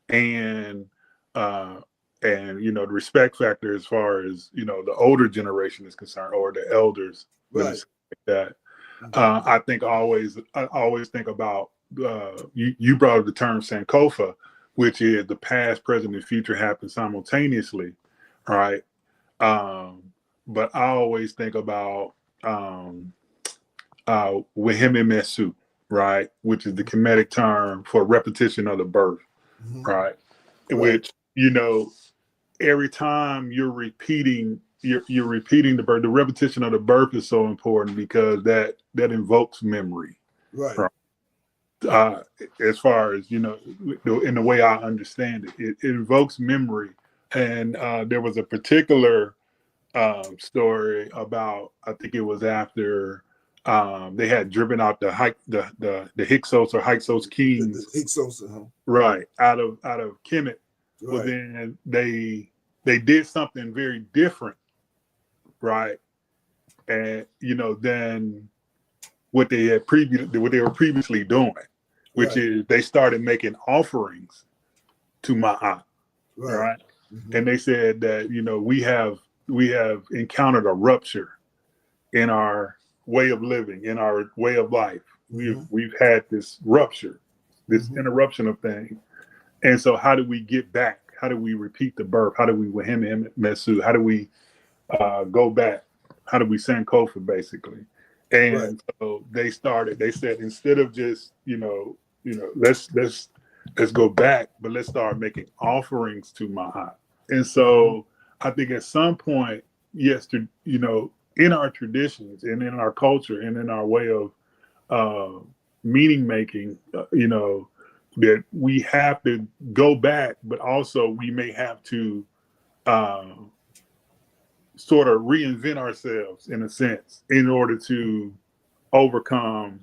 and you know, the respect factor as far as, you know, the older generation is concerned, or the elders, like that. I always think about you brought up the term Sankofa, which is the past, present, and future happen simultaneously, right? But I always think about Wahime Mesu, right, which is the Kemetic term for repetition of the birth, right? Which, you know, every time you're repeating you're repeating the birth. The repetition of the birth is so important because that invokes memory. Right. As far as, in the way I understand it, it invokes memory. And there was a particular story about, I think it was after they had driven out the Hyksos or Hyksos kings, The Hyksos, right, out of Kemet. Right. Well, then they did something very different, right? And than what they were previously doing, which is they started making offerings to Ma'at, right? Mm-hmm. And they said that we have encountered a rupture in our way of living, in our way of life. We've had this rupture, this interruption of things. And so how do we get back? How do we repeat the birth? How do we Wahim Mesu? How do we go back? How do we Sankofa, basically? And so they said, instead of just, let's go back, but let's start making offerings to Ma'at. And so I think at some point, yes, in our traditions and in our culture and in our way of meaning making, that we have to go back, but also we may have to sort of reinvent ourselves in a sense in order to overcome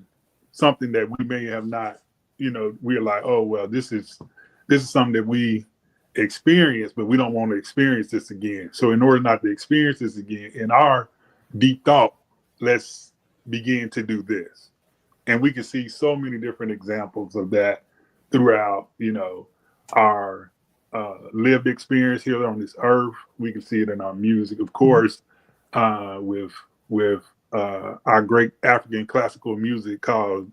something that we may have not, we're like, oh, well, this is something that we experience, but we don't want to experience this again. So in order not to experience this again, in our deep thought, let's begin to do this. And we can see so many different examples of that throughout, our lived experience here on this earth. We can see it in our music, of course, with our great African classical music called,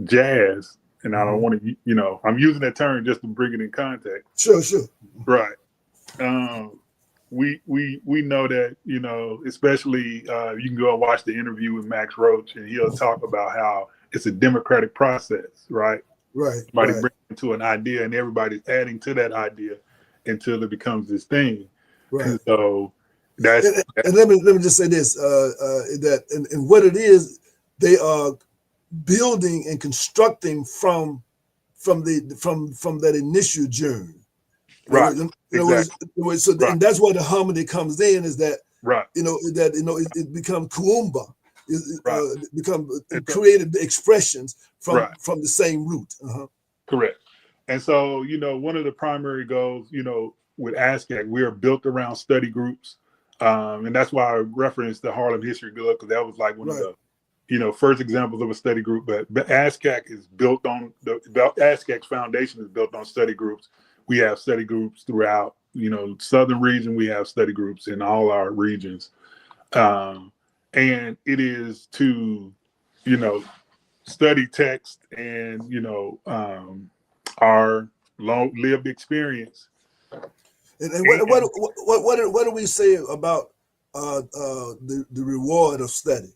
jazz. And I don't want to, I'm using that term just to bring it in context. Sure. Right. We know that, especially you can go and watch the interview with Max Roach, and he'll talk about how it's a democratic process, right? Right. Somebody brings into an idea, and everybody's adding to that idea until it becomes this thing. Right. And so and let me just say this: that and what it is, they are building and constructing from that initial journey. Right. Exactly. So and that's where the harmony comes in, is that it becomes kuumba, become creative expressions from the same root. Correct. And so, one of the primary goals, with ASCAC, we are built around study groups. And that's why I referenced the Harlem History Club, because that was like one of the, first examples of a study group. But ASCAC is built on, ASCAC's foundation is built on study groups. We have study groups throughout, Southern region. We have study groups in all our regions. And it is to, study text and, our long lived experience. And what do we say about the reward of study?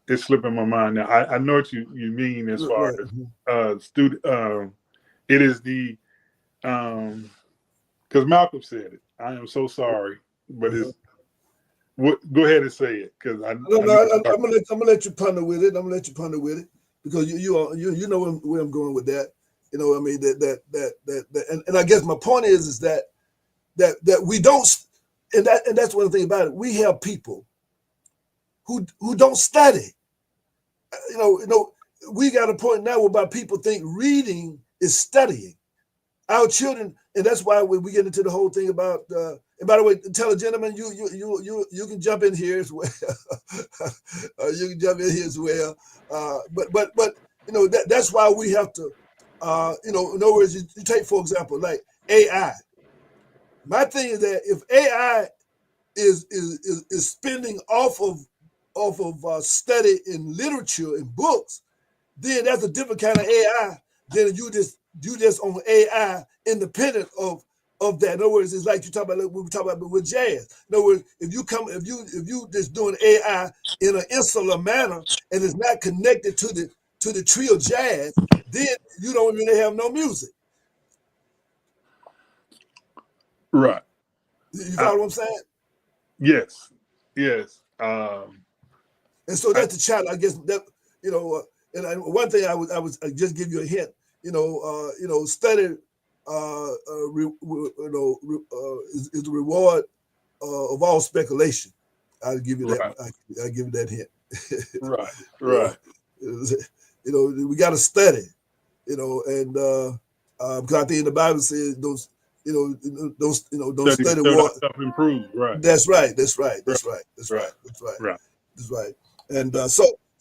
It's slipping my mind now. I know what you mean as far as student. It is the because Malcolm said it. I am so sorry, but it's. Go ahead and say it, because I'm gonna let you ponder with it. Because you know where I'm going with that. And I guess my point is that we don't, and that's one thing about it. We have people who don't study. We got a point now whereby people think reading is studying. Our children, and that's why when we get into the whole thing about. And by the way, tell a gentleman you can jump in here as well. You can jump in here as well. But that's why we have to. In other words, you take, for example, like AI. My thing is that if AI is spending off of study in literature and books, then that's a different kind of AI than you just on AI independent of of that. In other words, it's like you talk about like we were talking about with jazz. In other words, if you just doing AI in an insular manner and it's not connected to the trio jazz, then you don't really have no music. Right. You follow what I'm saying? Yes. Yes. And so that's the challenge, I guess. That and one thing I would just give you a hint. Study. Is the reward of all speculation. I'll give you that. Right. I'll give you that hint. Right. Right. We got to study. And because I think in the Bible says don't study what self-improve. Right. That's right. That's right. And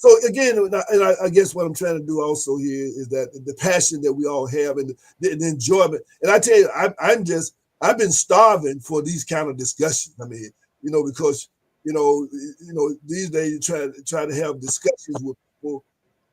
so again, and I guess what I'm trying to do also here is that the passion that we all have and the enjoyment. And I tell you, I've been starving for these kind of discussions. I mean, because these days you try to have discussions with people,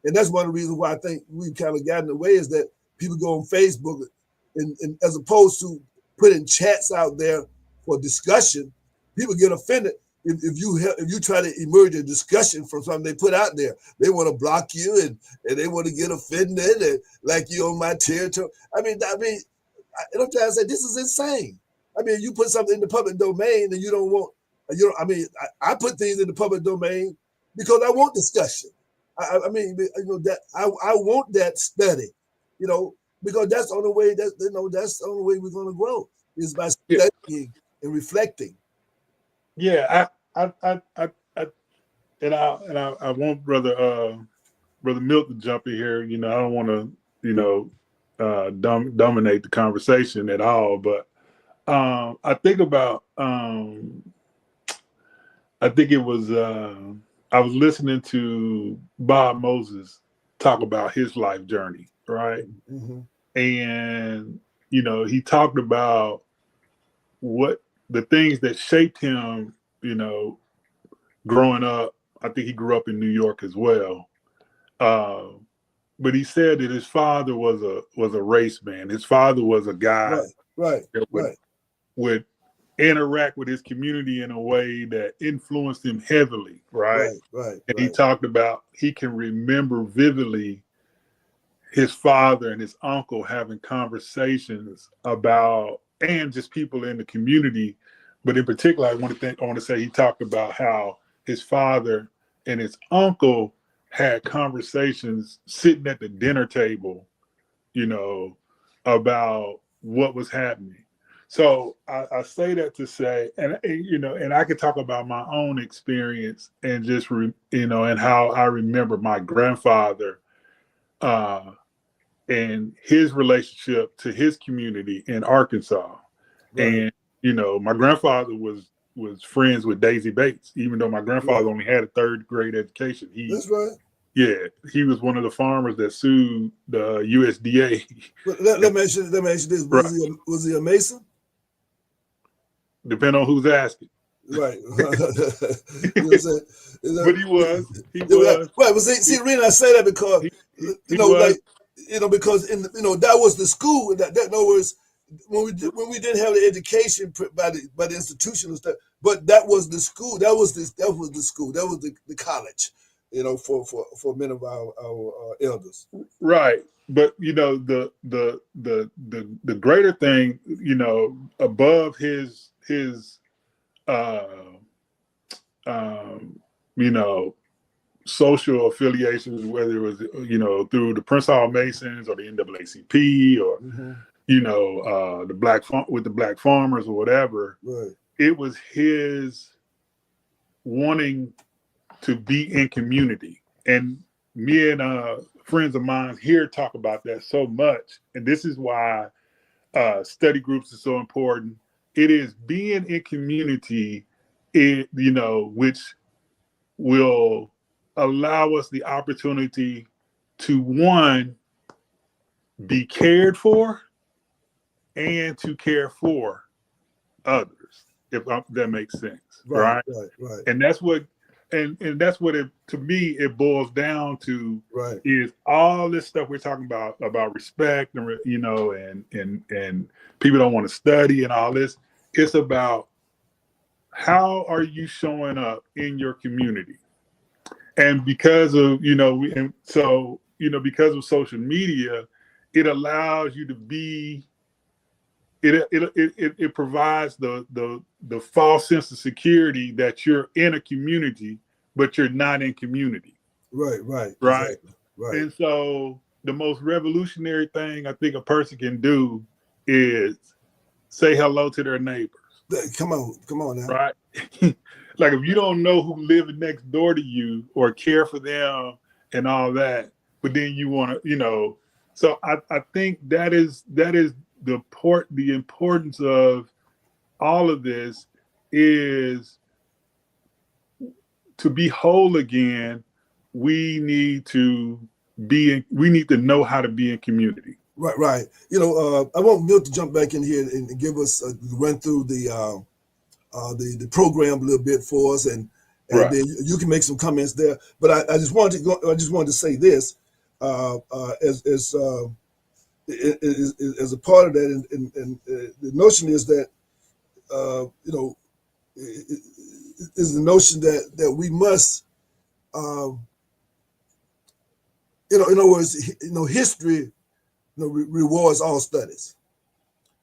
and that's one of the reasons why I think we've kind of gotten away is that people go on Facebook and as opposed to putting chats out there for discussion, people get offended. If you try to emerge a discussion from something they put out there, they want to block you and they want to get offended and like you on my territory. I mean, and I'm trying to say this is insane. I mean, you put something in the public domain and you don't want. I put things in the public domain because I want discussion. I mean, that I want that study. Because that's the only way that's the only way we're going to grow is by studying and reflecting. Yeah, I want brother Milton to jump in here. I don't want to dominate the conversation at all, but I think about I think it was I was listening to Bob Moses talk about his life journey, right? Mm-hmm. And he talked about what the things that shaped him, growing up. I think he grew up in New York as well. But he said that his father was a race man. His father was a guy that would interact with his community in a way that influenced him heavily, right? And he talked about he can remember vividly his father and his uncle having conversations about, and just people in the community. But in particular, I want to say he talked about how his father and his uncle had conversations sitting at the dinner table, about what was happening. So I say that to say, and I could talk about my own experience and just, and how I remember my grandfather and his relationship to his community in Arkansas. Right. And, my grandfather was friends with Daisy Bates, even though my grandfather only had a third grade education. That's right. Yeah, he was one of the farmers that sued the USDA. But let me ask you this. Was he a Mason? Depending on who's asking. Right. You know what I'm saying? But he was. Right. But see, Rena, I say that because because that was the school. That in other words, when we didn't have the education by the institution and stuff, but that was the school. That was the school. That was the college. For many of our elders. Right. But the greater thing, above his social affiliations, whether it was through the Prince Hall Masons or the NAACP or the black farmers or whatever, right. It was his wanting to be in community. And me and friends of mine here talk about that so much. And this is why study groups are so important. It is being in community, which will allow us the opportunity to, one, be cared for and to care for others, if that makes sense. Right. Right. And that's what and that's what it, to me, it boils down to, Right. is all this stuff we're talking about respect and and people don't want to study and all this. It's about how are you showing up in your community, and because of because of social media, it allows you to be. It provides the false sense of security that you're in a community, but you're not in community. Right. Right. Exactly. Right. And so the most revolutionary thing I think a person can do is say hello to their neighbors. Come on now. Right. Like if you don't know who living next door to you or care for them and all that, but then you want to, so I think that is the importance of all of this is to be whole again. We need to know how to be in community. Right. I want Milt to jump back in here and give us a run through the program a little bit for us, and Right. then you can make some comments there. But I just wanted to say this as a part of that, and the notion is that is the notion that we must in other words, history rewards all studies,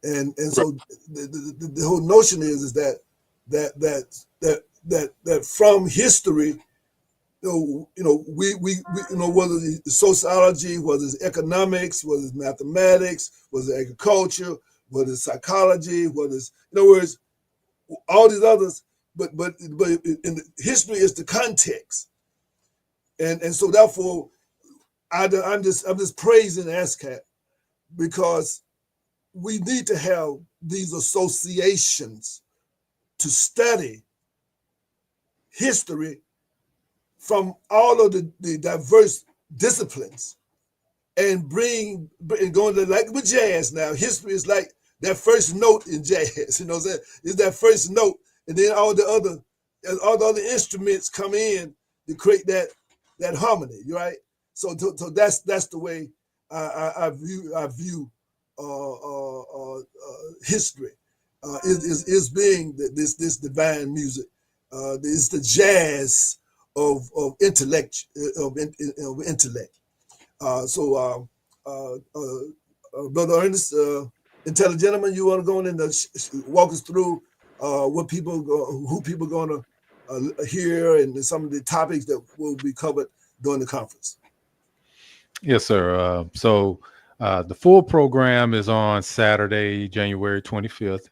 and so the whole notion is that from history, we whether it's sociology, whether it's economics, whether it's mathematics, whether it's agriculture, whether it's psychology, whether it's, in other words, all these others, but in the history is the context, and so therefore I'm just praising ASCAP because we need to have these associations to study history from all of the diverse disciplines and going to, like with jazz now, history is like that first note in jazz, you know what I'm saying? It's that first note, and then all the other instruments come in to create that harmony, right? So that's the way I view history is being this divine music. It's the jazz of intellect. Brother Ernest, intelligent gentleman, you want to go in and walk us through who people going to hear and some of the topics that will be covered during the conference. Yes, sir. So the full program is on Saturday, January 25th,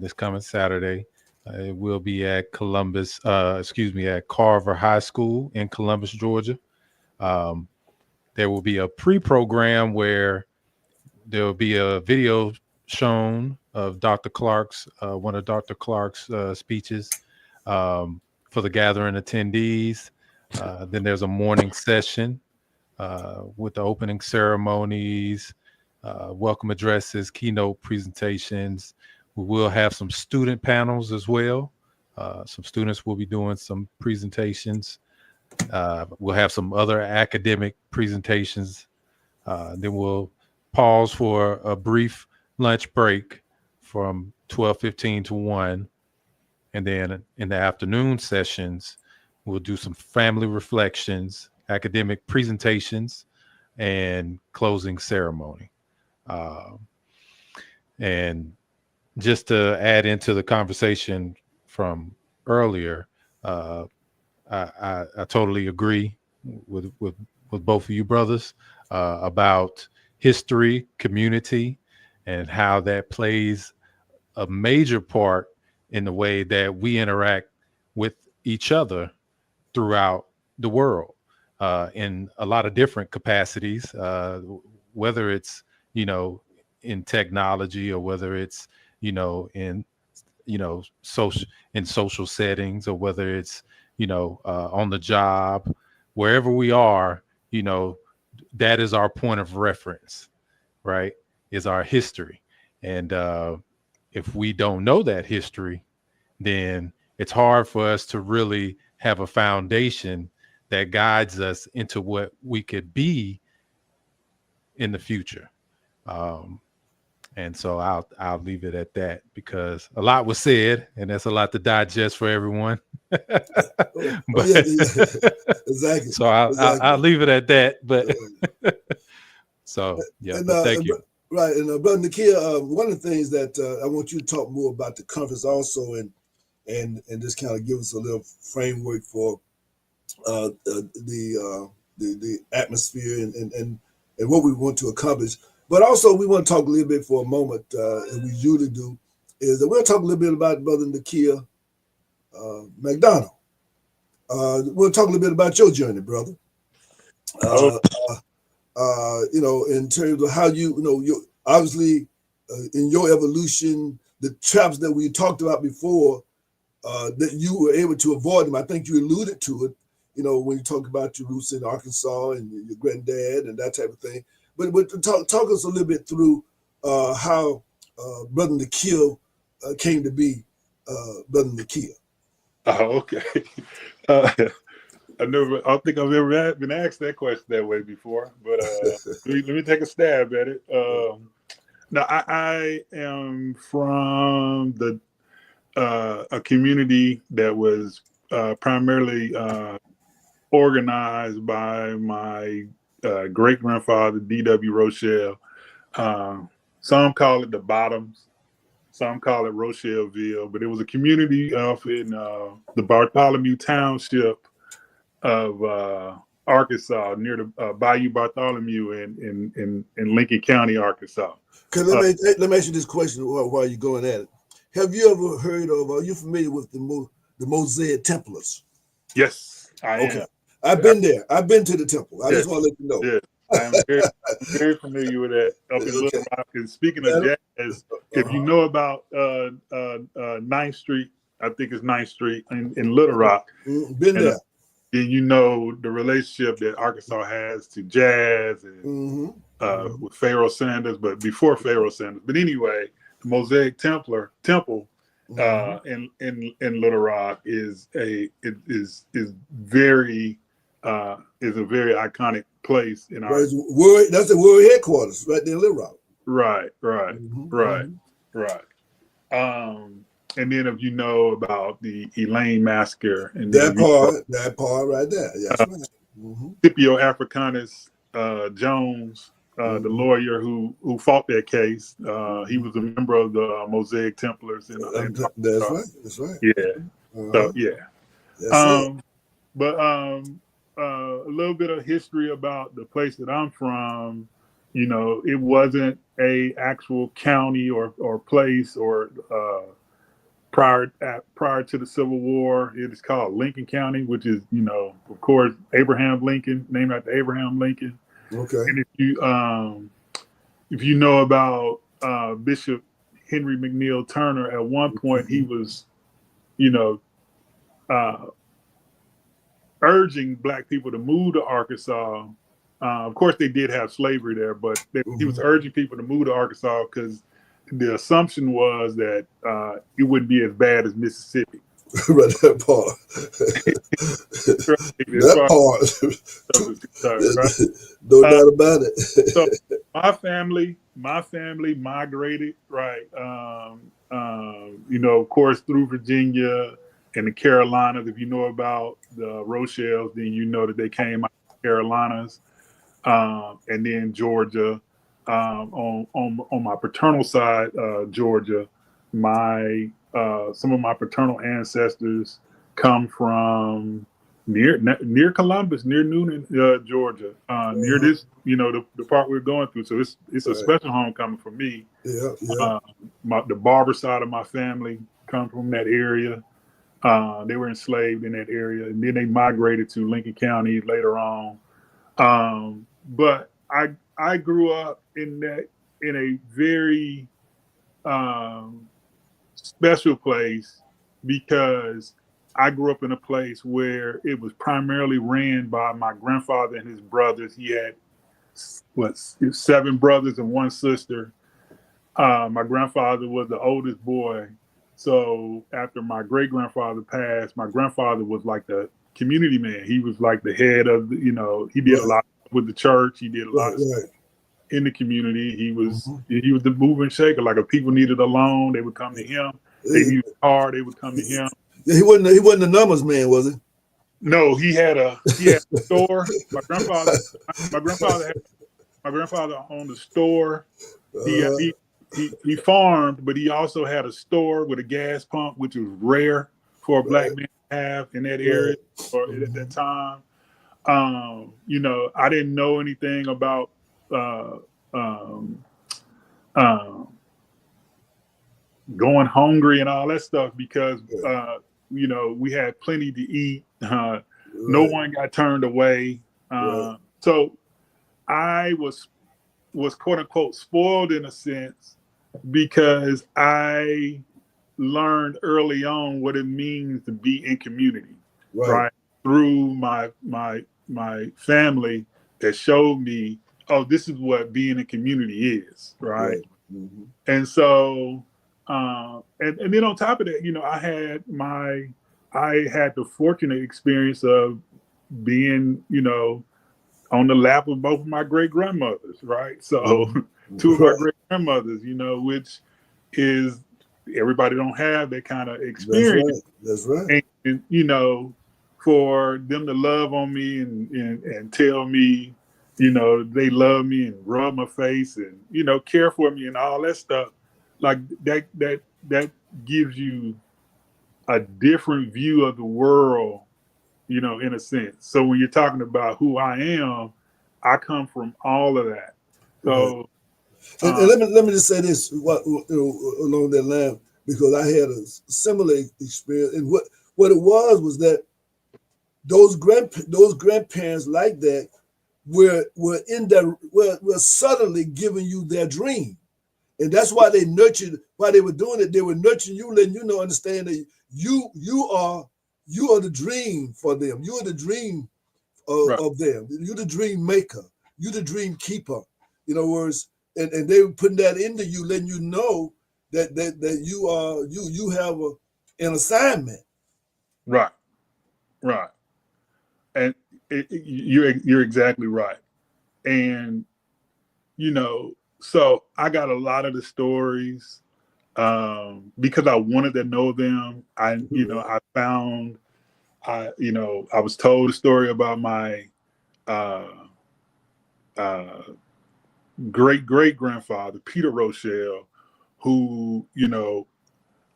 this coming Saturday. It will be at at Carver High School in Columbus, Georgia. There will be a pre-program where there will be a video shown of Dr. Clark's, one of Dr. Clark's speeches for the gathering attendees. Then there's a morning session with the opening ceremonies, welcome addresses, keynote presentations. We will have some student panels as well. Some students will be doing some presentations. We'll have some other academic presentations. Then we'll pause for a brief lunch break from 12:15 to 1. And then in the afternoon sessions, we'll do some family reflections, academic presentations, and closing ceremony. And just to add into the conversation from earlier, I totally agree with both of you brothers about history, community, and how that plays a major part in the way that we interact with each other throughout the world in a lot of different capacities, whether it's, in technology or whether it's, in social settings, or whether it's, on the job, wherever we are, that is our point of reference, right? Is our history. And if we don't know that history, then it's hard for us to really have a foundation that guides us into what we could be in the future. And so I'll leave it at that, because a lot was said, and that's a lot to digest for everyone. But exactly. So I'll leave it at that. But so yeah, but thank you. Right, and Brother Nakia, one of the things that I want you to talk more about the conference also, and just kind of give us a little framework for the atmosphere and what we want to accomplish. But also, we want to talk a little bit for a moment, as we usually do, is that we'll talk a little bit about Brother Nakia McDonald. We'll talk a little bit about your journey, brother. In terms of how you obviously in your evolution, the traps that we talked about before, that you were able to avoid them. I think you alluded to it, when you talk about your roots in Arkansas and your granddad and that type of thing. But talk us a little bit through how Brother Nakia came to be Brother Nakia. Oh, okay. I don't think I've ever been asked that question that way before, but let me take a stab at it. Now, I am from a community that was primarily organized by my great grandfather, D.W. Rochelle. Some call it the Bottoms, some call it Rochelleville, but it was a community off in the Bartholomew Township of Arkansas, near the Bayou Bartholomew in Lincoln County, Arkansas. Let me ask you this question while you're going at it. Have you ever heard of? Are you familiar with the Mosaic Templars? Yes, I am. I've been there. I've been to the temple. I just want to let you know. Yes, I'm very familiar with that up in Little Rock. And speaking of jazz, if you know about 9th Street, I think it's 9th Street in Little Rock. Been there. Then you know the relationship that Arkansas has to jazz and with Pharaoh Sanders, but before Pharaoh Sanders. But anyway, the Mosaic Temple in Little Rock is a very iconic place in our. That's the world headquarters right there in Little Rock. Right. And then if you know about the Elaine massacre and that part right there, yes, Scipio Africanus Jones, the lawyer who fought that case, he was a member of the Mosaic Templars. That's right. Yeah. So yeah. But a little bit of history about the place that I'm from. It wasn't a actual county or place or prior to the Civil War. It is called Lincoln County, which is, of course, Abraham Lincoln, named after Abraham Lincoln. Okay. And if you know about Bishop Henry McNeil Turner, at one point he was, urging Black people to move to Arkansas. Of course, they did have slavery there, but he was urging people to move to Arkansas because the assumption was that it wouldn't be as bad as Mississippi. Right, that part. No doubt about it. So my family migrated, right? Of course, through Virginia and the Carolinas. If you know about the Rochelles, then you know that they came out of the Carolinas, and then Georgia. On my paternal side, Georgia, some of my paternal ancestors come from near Columbus, near Noonan, Georgia, near this, the part we're going through. So it's a special homecoming for me. Yeah. The Barber side of my family come from that area. They were enslaved in that area, and then they migrated to Lincoln County later on. But I grew up in a very special place because I grew up in a place where it was primarily ran by my grandfather and his brothers. He had 7 brothers and 1 sister. My grandfather was the oldest boy. So after my great grandfather passed, my grandfather was like the community man. He was like the head of, he did a lot with the church. He did a lot of stuff in the community. He was the mover and shaker. Like if people needed a loan, they would come to him. They needed a car, they would come to him. He wasn't a numbers man, was he? No, he had a store. My grandfather owned a store. He farmed, but he also had a store with a gas pump, which was rare for a black man to have in that area or at that time. I didn't know anything about going hungry and all that stuff because we had plenty to eat. No one got turned away. So I was quote unquote spoiled in a sense because I learned early on what it means to be in community, right? Through my family that showed me, oh, this is what being in community is, right? And so, and then on top of that, I had the fortunate experience of being, on the lap of both of my great grandmothers, right? So two of my great grandmothers, which is everybody don't have that kind of experience. That's right. And for them to love on me and tell me, they love me and rub my face and care for me and all that stuff, like that gives you a different view of the world, in a sense. So when you're talking about who I am, I come from all of that. So, and let me just say this along that line, because I had a similar experience, and what it was that those grandparents like that were suddenly giving you their dream, and that's why they nurtured. While they were doing it, they were nurturing you, letting you know, understand that you are the dream for them. You are the dream of them. You're the dream maker. You're the dream keeper. In other words, and they were putting that into you, letting you know that you have an assignment. Right. And you're exactly right. And so I got a lot of the stories because I wanted to know them. I was told a story about my great grandfather, Peter Rochelle, who,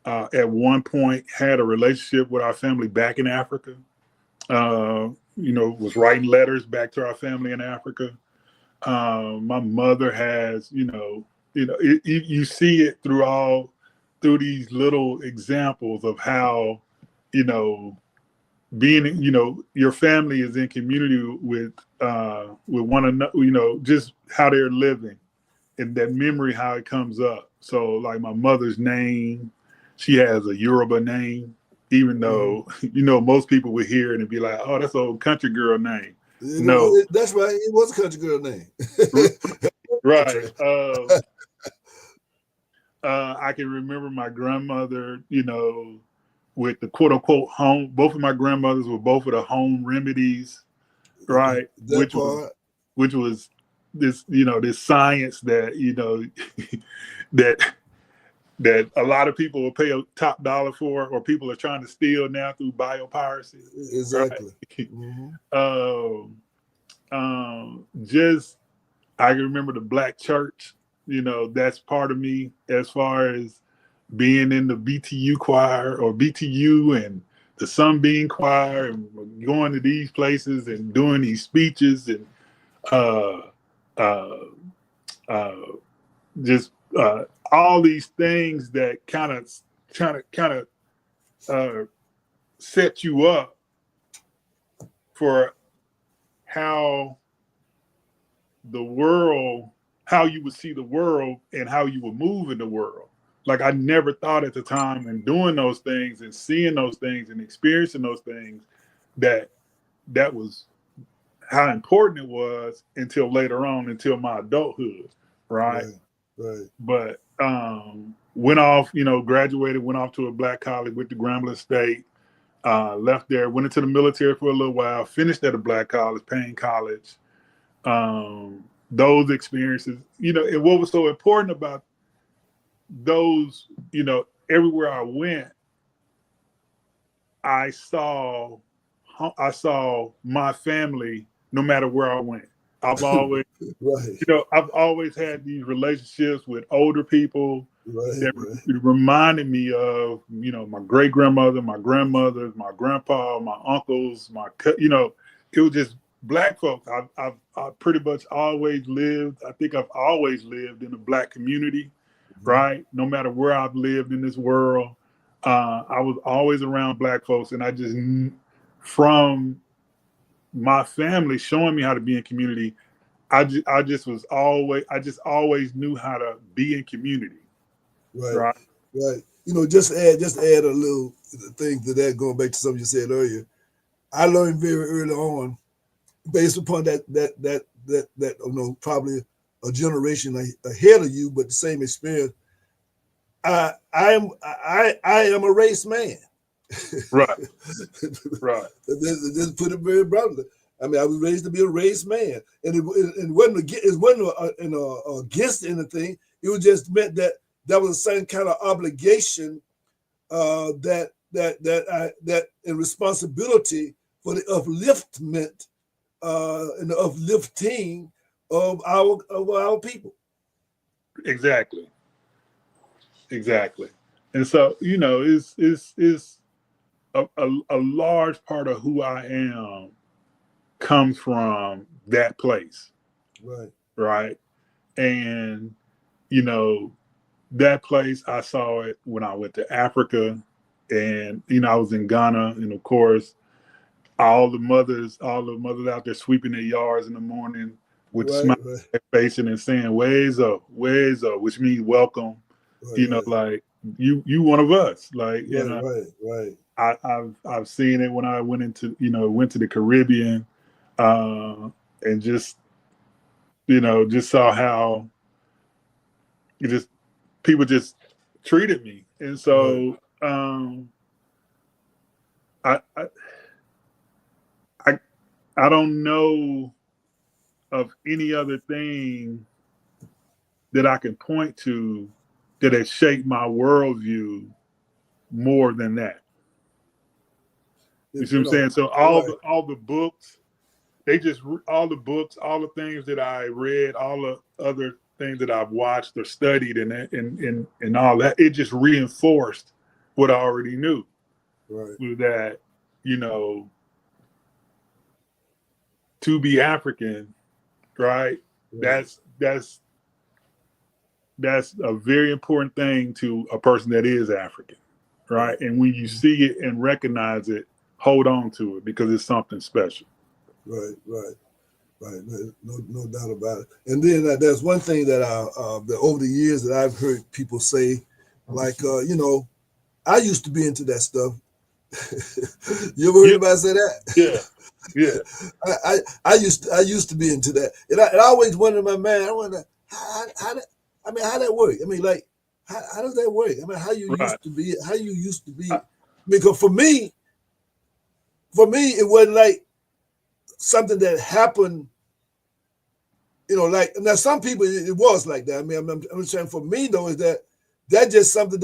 at one point had a relationship with our family back in Africa, was writing letters back to our family in Africa. My mother has, you see it through these little examples of how, being, your family is in community with one another, just how they're living and that memory, how it comes up. So like my mother's name, she has a Yoruba name, even though, most people would hear it and be like, oh, that's an old country girl name. That's right. It was a country girl name. Right. I can remember my grandmother, with the quote unquote home. Both of my grandmothers were both of the home remedies, right? Which was this, this science that, that a lot of people will pay a top dollar for, or people are trying to steal now through biopiracy. Exactly. Right? I can remember the Black church, that's part of me as far as being in the BTU choir or BTU and the Sunbeam choir and going to these places and doing these speeches and just all these things that kind of set you up for how you would see the world and how you would move in the world. Like I never thought at the time in doing those things and seeing those things and experiencing those things that was how important it was until later on, until my adulthood, right? But went off, graduated, went off to a Black college with the Grambling State, Left there, went into the military for a little while, finished at a black college, Payne College. Those experiences, you know, and what was so important about those, you know, everywhere I went, I saw my family no matter where I went. I've always, Right. you know, I've always had these relationships with older people that reminded me of, you know, my great grandmother, my grandmother, my grandpa, my uncles, you know, it was just Black folks. I've pretty much always lived. I think I've always lived in a Black community, right? No matter where I've lived in this world, I was always around Black folks, and I just, from my family showing me how to be in community, I just always knew how to be in community. Right. You know, just add a little thing to that, going back to something you said earlier. I learned very early on, based upon that you know, probably a generation ahead of you, but the same experience. I am a race man. Right. Just put it very bluntly. I mean, I was raised to be a race man, and it wasn't against anything. It was just meant that was the same kind of obligation that and responsibility for the upliftment and the uplifting of our people. Exactly. And so, you know, it's a large part of who I am comes from that place. Right. And, you know, that place, I saw it when I went to Africa, and, you know, I was in Ghana, and of course, all the mothers out there sweeping their yards in the morning with smiling facing and saying, "Ways up," which means welcome. You know, like you one of us. Like, you know, I've seen it when I went to the Caribbean, and just, you know, just saw how people just treated me. And so I don't know of any other thing that I can point to that has shaped my worldview more than that. You see what I'm saying? So all the books, all the things that I read, all the other things that I've watched or studied and all that, it just reinforced what I already knew. That, you know, to be African, right? That's a very important thing to a person that is African, right? And when you see it and recognize it, hold on to it, because it's something special. Right. No doubt about it. And then there's one thing that that over the years that I've heard people say, like, you know, I used to be into that stuff. You ever heard anybody say that? Yeah. I used to be into that, and I always wondered in my mind, I wonder how that work. I mean, like, how does that work? I mean, how you used to be. Because for me, it wasn't like something that happened. You know, like, now some people it was like that. I mean, I'm saying for me though, is that just something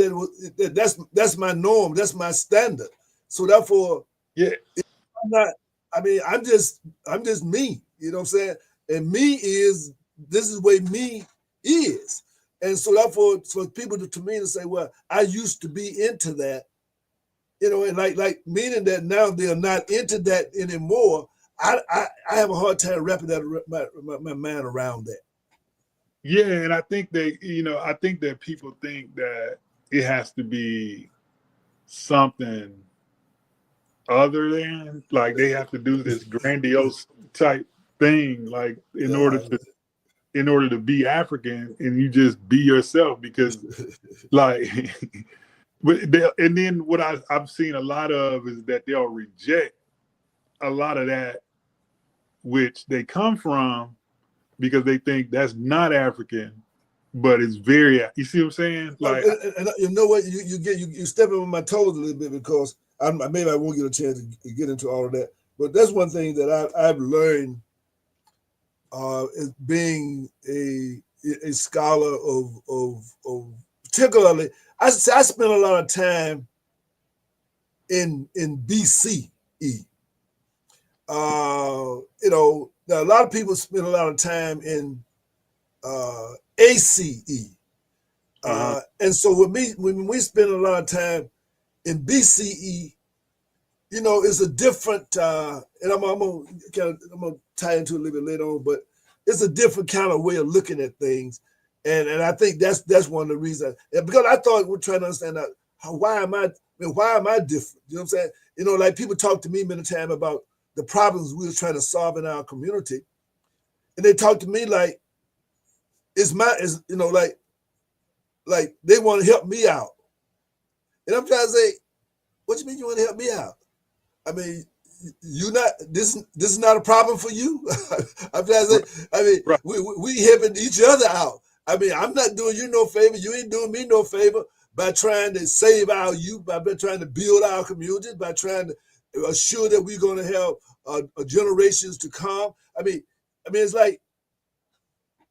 that's my norm, that's my standard. So therefore, I'm just me. You know what I'm saying? And this is the way me is. And so therefore, for people to me to say, well, I used to be into that, you know, and like meaning that now they're not into that anymore. I have a hard time wrapping my mind around that. Yeah, and I think that people think that it has to be something other than, like, they have to do this grandiose type thing, like, in order to be African, and you just be yourself, because like and then what I've seen a lot of is that they'll reject a lot of that which they come from, because they think that's not African, but it's very, you see what I'm saying? Like, and you know what, you stepping on my toes a little bit, because maybe I won't get a chance to get into all of that, but that's one thing that I've learned is being a scholar of particularly. I spent a lot of time in BCE. You know, now a lot of people spend a lot of time in ACE. And so with me, when we spend a lot of time in BCE, you know, it's a different, and I'm gonna tie into it a little bit later on, but it's a different kind of way of looking at things, and I think that's one of the reasons. Because I thought we're trying to understand that why am I different? You know what I'm saying? You know, like people talk to me many times about the problems we were trying to solve in our community, and they talk to me like you know, like they want to help me out, and I'm trying to say, what you mean you want to help me out? I mean, this is not a problem for you. I'm trying to say, I mean, right. we helping each other out. I mean, I'm not doing you no favor. You ain't doing me no favor by trying to save our youth, by trying to build our communities, by trying to assure that we're going to have generations to come. I mean, it's like,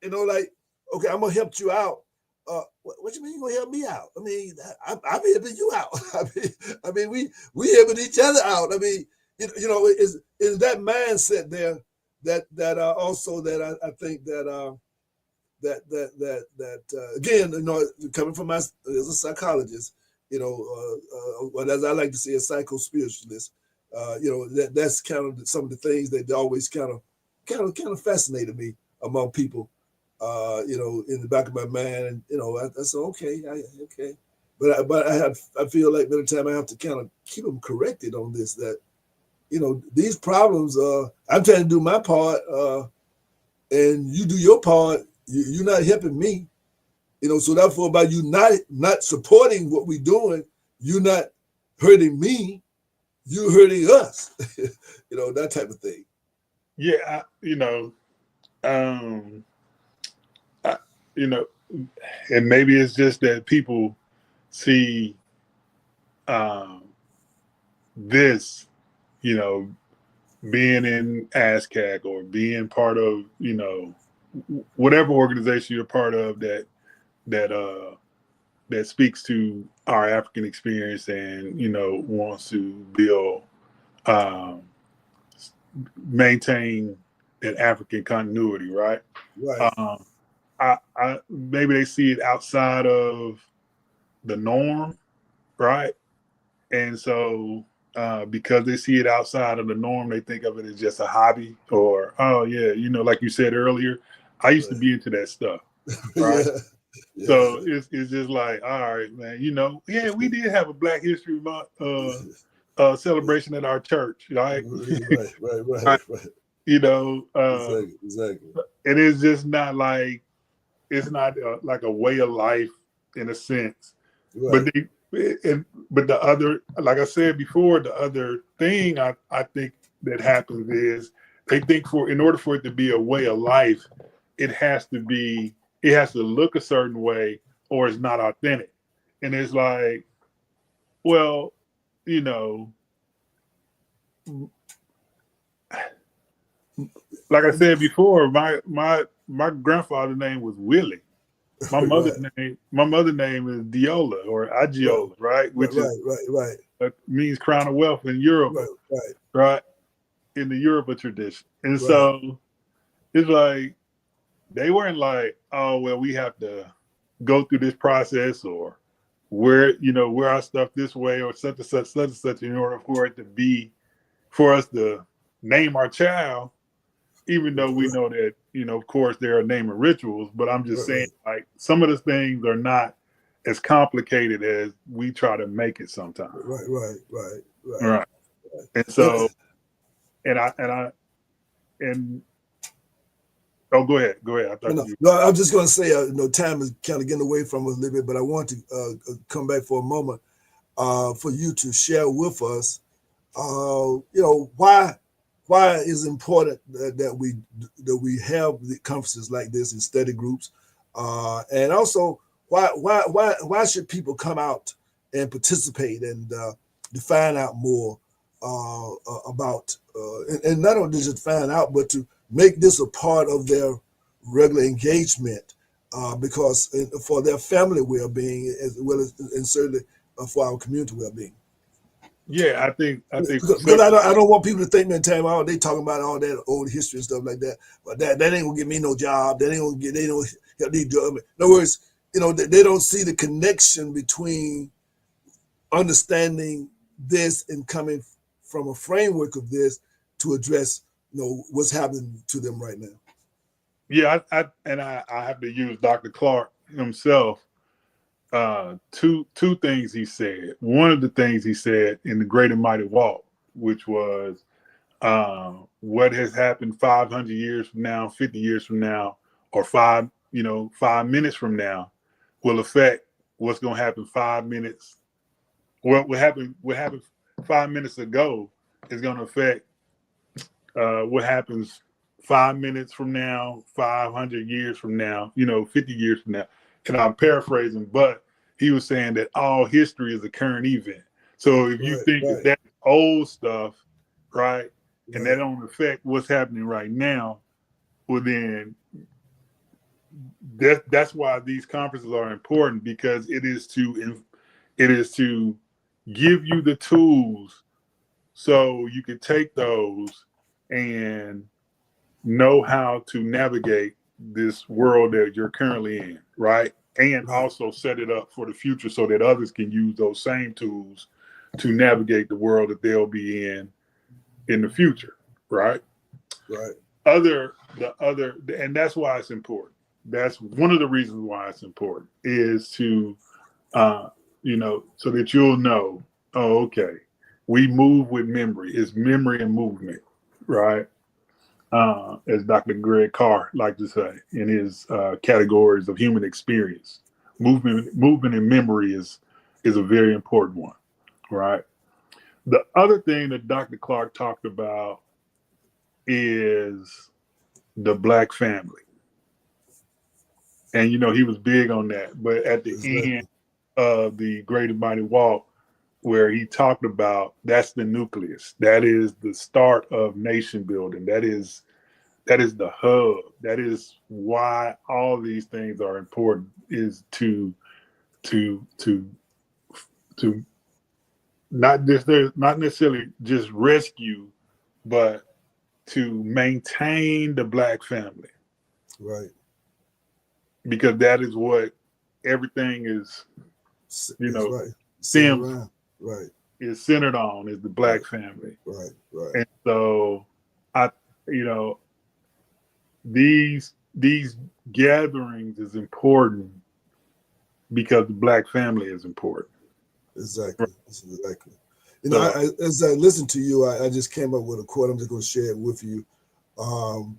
you know, like, okay, I'm gonna help you out. What you mean you gonna help me out? I mean, I'm helping you out. I mean, we helping each other out. I mean, you know, is that mindset there that also that I think that again, you know, coming from as a psychologist, you know, what as I like to say, a psycho-spiritualist, you know, that's kind of some of the things that always kind of fascinated me among people. You know, in the back of my mind, and you know, I said, okay, but I feel like many times I have to kind of keep them corrected on this. That, you know, these problems, I'm trying to do my part, and you do your part. You're not helping me, you know. So therefore, by you not supporting what we're doing, you're not hurting me. You're hurting us. You know, that type of thing. Yeah, you know. You know, and maybe it's just that people see this, you know, being in ASCAC or being part of, you know, whatever organization you're part of that speaks to our African experience and, you know, wants to build, maintain an African continuity, right? Right. I maybe they see it outside of the norm, right? And so because they see it outside of the norm, they think of it as just a hobby, or, oh yeah, you know, like you said earlier, I used to be into that stuff, right? Yeah. So it's just like, all right, man, you know, yeah, we did have a Black History Month celebration at our church, right? Right. You know, exactly. And it's just not like, it's not like a way of life in a sense, right. But the other, like I said before, the other thing I think that happens is they think in order for it to be a way of life, it has to look a certain way or it's not authentic. And it's like, well, you know, like I said before, my grandfather's name was Willie. My mother's name is Diola or Agiola, right? Which means crown of wealth in Europe, right? In the Yoruba tradition. And so it's like they weren't like, oh well, we have to go through this process or wear our stuff this way or such and such in order for us to name our child. Even though we know that, you know, of course, there are naming rituals, but I'm just saying, like, some of the things are not as complicated as we try to make it sometimes. Right. And so, oh, go ahead. I thought I'm just going to say, you know, time is kind of getting away from us a little bit, but I want to come back for a moment for you to share with us, you know, why is it important that we have the conferences like this in study groups, and also why should people come out and participate? And to find out more about, and not only just find out, but to make this a part of their regular engagement, because for their family well-being as well as, and certainly for our community well-being. Yeah, I think because I don't want people to think, man, time out they talking about all that old history and stuff like that, but that ain't gonna get me no job. That ain't gonna get, they don't help these jobs. In other words, they don't see the connection between understanding this and coming from a framework of this to address what's happening to them right now. Yeah, I have to use Dr. Clark himself. Two things he said. One of the things he said in the Great and Mighty Walk, which was what has happened 500 years from now, 50 years from now, or 5 minutes from now will affect what's going to happen 5 minutes. What happened 5 minutes ago is going to affect what happens 5 minutes from now, 500 years from now, 50 years from now. And I'm paraphrasing, but he was saying that all history is a current event. So if you think that that's old stuff, right, and that don't affect what's happening right now, well then that's why these conferences are important, because it is to give you the tools so you can take those and know how to navigate this world that you're currently in, right? And also set it up for the future so that others can use those same tools to navigate the world that they'll be in the future, right? Right. And that's why it's important. That's one of the reasons why it's important, is to, so that you'll know, oh, okay, we move with memory. It's memory and movement, right? As Dr. Greg Carr liked to say in his categories of human experience, movement and memory is a very important one, right? The other thing that Dr. Clark talked about is the Black family. And, he was big on that. But at the end of the Great and Mighty Walk, where he talked about that's the nucleus, that is the start of nation building, that is the hub, that is why all these things are important, is to not necessarily just rescue, but to maintain the Black family, right? Because that is what everything is, right. stems, right, is centered on, is the Black family, right. And so these gatherings is important because the Black family is important. Exactly. As I listened to you, I just came up with a quote. I'm just going to share it with you, and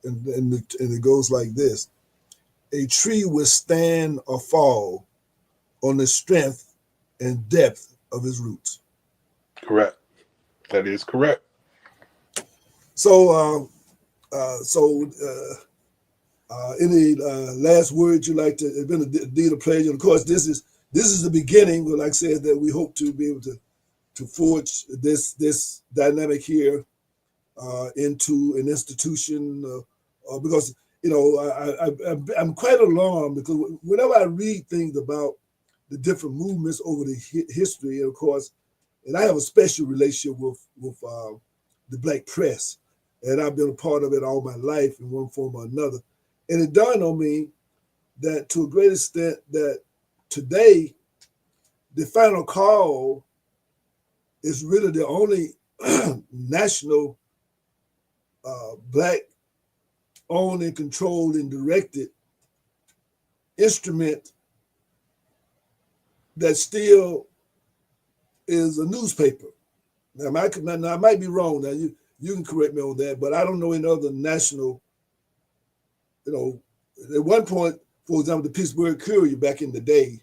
it goes like this: "A tree will stand or fall on the strength and depth of its roots." Correct. That is correct. So, any last words you'd like to? It's been indeed a pleasure. And of course, this is the beginning. Like I said, that we hope to be able to forge this dynamic here into an institution, because I'm quite alarmed, because whenever I read things about the different movements over the history, and of course, and I have a special relationship with the Black press, and I've been a part of it all my life in one form or another. And it dawned on me that to a great extent that today, the Final Call is really the only national Black owned and controlled and directed instrument that still is a newspaper. Now, I might be wrong. Now, you can correct me on that, but I don't know any other national, at one point, for example, the Pittsburgh Courier back in the day,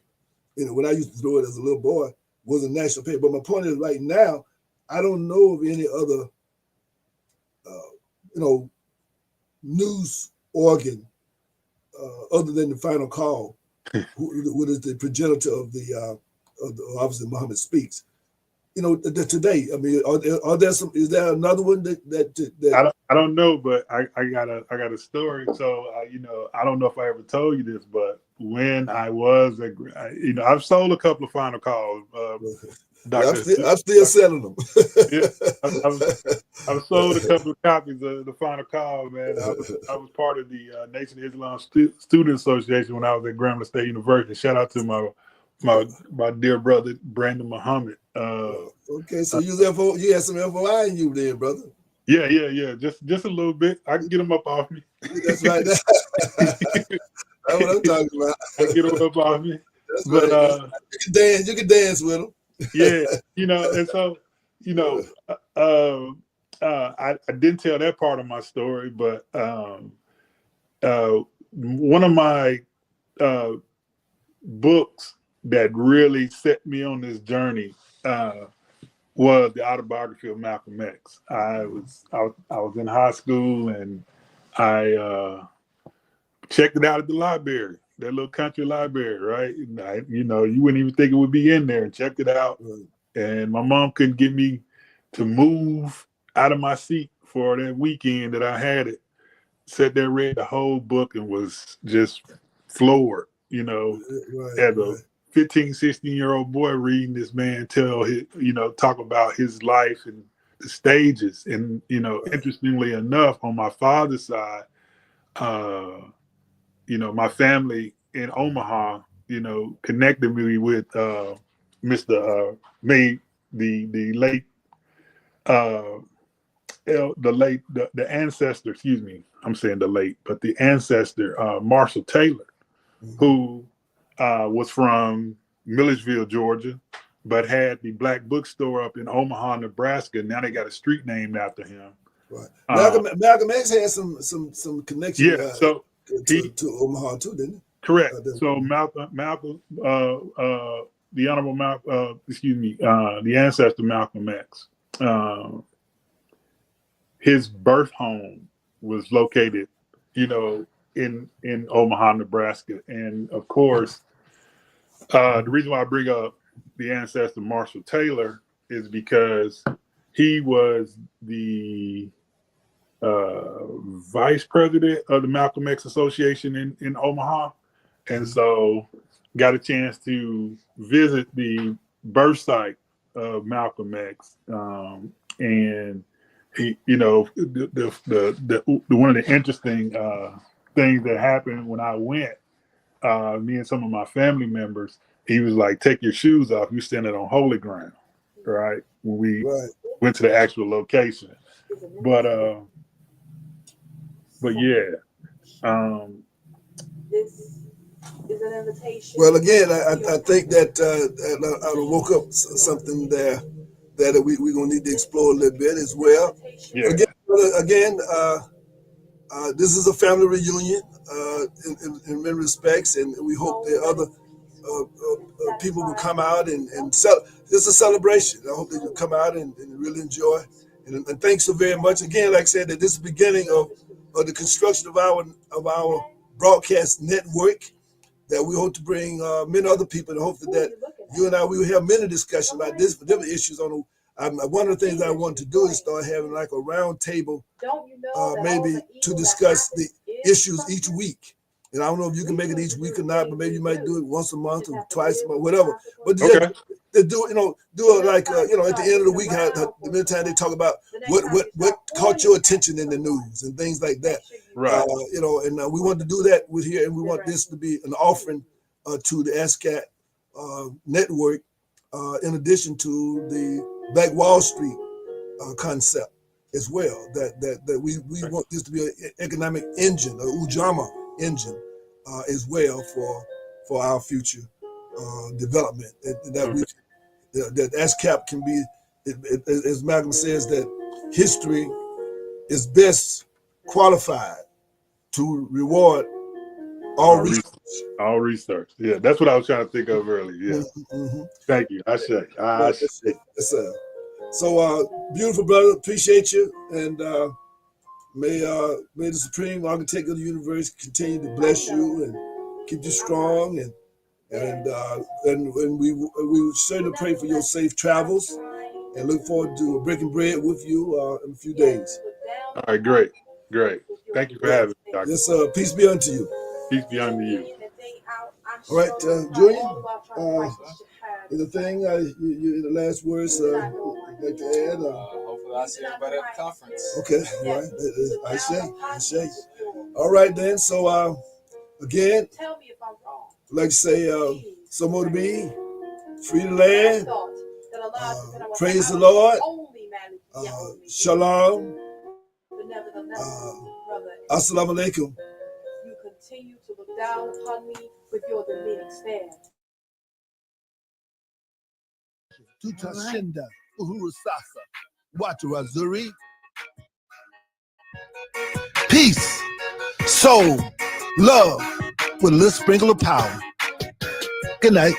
when I used to do it as a little boy, was a national paper. But my point is, right now, I don't know of any other, news organ other than the Final Call, who is the progenitor of the obviously Muhammad Speaks. today? I mean, are there some? Is there another one that I don't know, but I got a story. So I don't know if I ever told you this, but when I was I've sold a couple of Final Calls. I'm still selling them. Yeah, I've sold a couple of copies of the Final Call, man. I was part of the Nation of Islam Student Association when I was at Grambling State University. Shout out to my dear brother Brandon Muhammad. Okay, so you had some FOI in you then, brother. Yeah. Just a little bit. I can get them up off me. That's right. That's what I'm talking about. I can get them up off me. That's but right. You can dance with them. Yeah, and so I didn't tell that part of my story, but one of my books that really set me on this journey was the autobiography of Malcolm X. I was in high school and I checked it out at the library, that little country library, right? And you wouldn't even think it would be in there, and checked it out. And my mom couldn't get me to move out of my seat for that weekend that I had it. Sat there, read the whole book, and was just floored, as a 15, 16-year-old boy reading this man talk about his life and the stages. And, interestingly enough, on my father's side, my family in Omaha, connected me with Mr. May, the late, the ancestor, excuse me, I'm saying the late, but the ancestor, Marshall Taylor, who was from Milledgeville, Georgia, but had the Black Bookstore up in Omaha, Nebraska. Now they got a street named after him. Right. Malcolm X had some connection. Yeah, so to Omaha too, didn't he? Correct. So Malcolm, the Honorable Malcolm, the ancestor Malcolm X, his birth home was located, in Omaha, Nebraska. And of course, the reason why I bring up the ancestor Marshall Taylor is because he was the vice president of the Malcolm X Association in Omaha. And so got a chance to visit the birth site of Malcolm X. And he, the one of the interesting things that happened when I went, me and some of my family members, he was like, take your shoes off, you're standing on holy ground, right? When we went to the actual location. But yeah. This is an invitation. Well, again, I think that I woke up something there that we're going to need to explore a little bit as well. Yeah. Again, this is a family reunion in many respects, and we hope that other people will come out and this is a celebration. I hope that you come out and really enjoy. And thanks so very much. Again, like I said, that this is the beginning of the construction of our broadcast network, that we hope to bring many other people, and hope that you and I, we will have many discussions about this, different issues on. One of the things I want to do is start having like a round table, maybe to discuss the issues each week. And I don't know if you can make it each week or not, but maybe you might do it once a month or twice a month, whatever. But to do it like at the end of the week, the many times they talk about what caught your attention in the news and things like that. Right. And we want to do that with here, and we want this to be an offering to the ASCAT network, in addition to the Black Wall Street concept as well. That we want this to be an economic engine, an Ujamaa engine, as well for our future development. That ASCAP can be, as Malcolm says, that history is best qualified to reward all research. All research. Yeah, that's what I was trying to think of earlier. Yeah. Mm-hmm. Thank you. I say. So beautiful brother, appreciate you, and may the Supreme Architect of the Universe continue to bless you and keep you strong, and we certainly pray for your safe travels and look forward to breaking bread with you in a few days. All right, great. Thank you for having me, Doctor. Yes, sir. Peace be unto you. Peace be unto you. All right, Julian, is the thing, you the last words you'd like to add? Hopefully I'll see everybody at the conference. Okay, all right. I say. All right, then. So, again, I'd like to say, so more to be, free to land, praise the Lord, shalom, assalamu alaikum. You continue to look down upon me with your demeaning stare. Tutashinda, Uhuru Sasa, Watu Wazuri. Peace, soul, love, with a little sprinkle of power. Good night.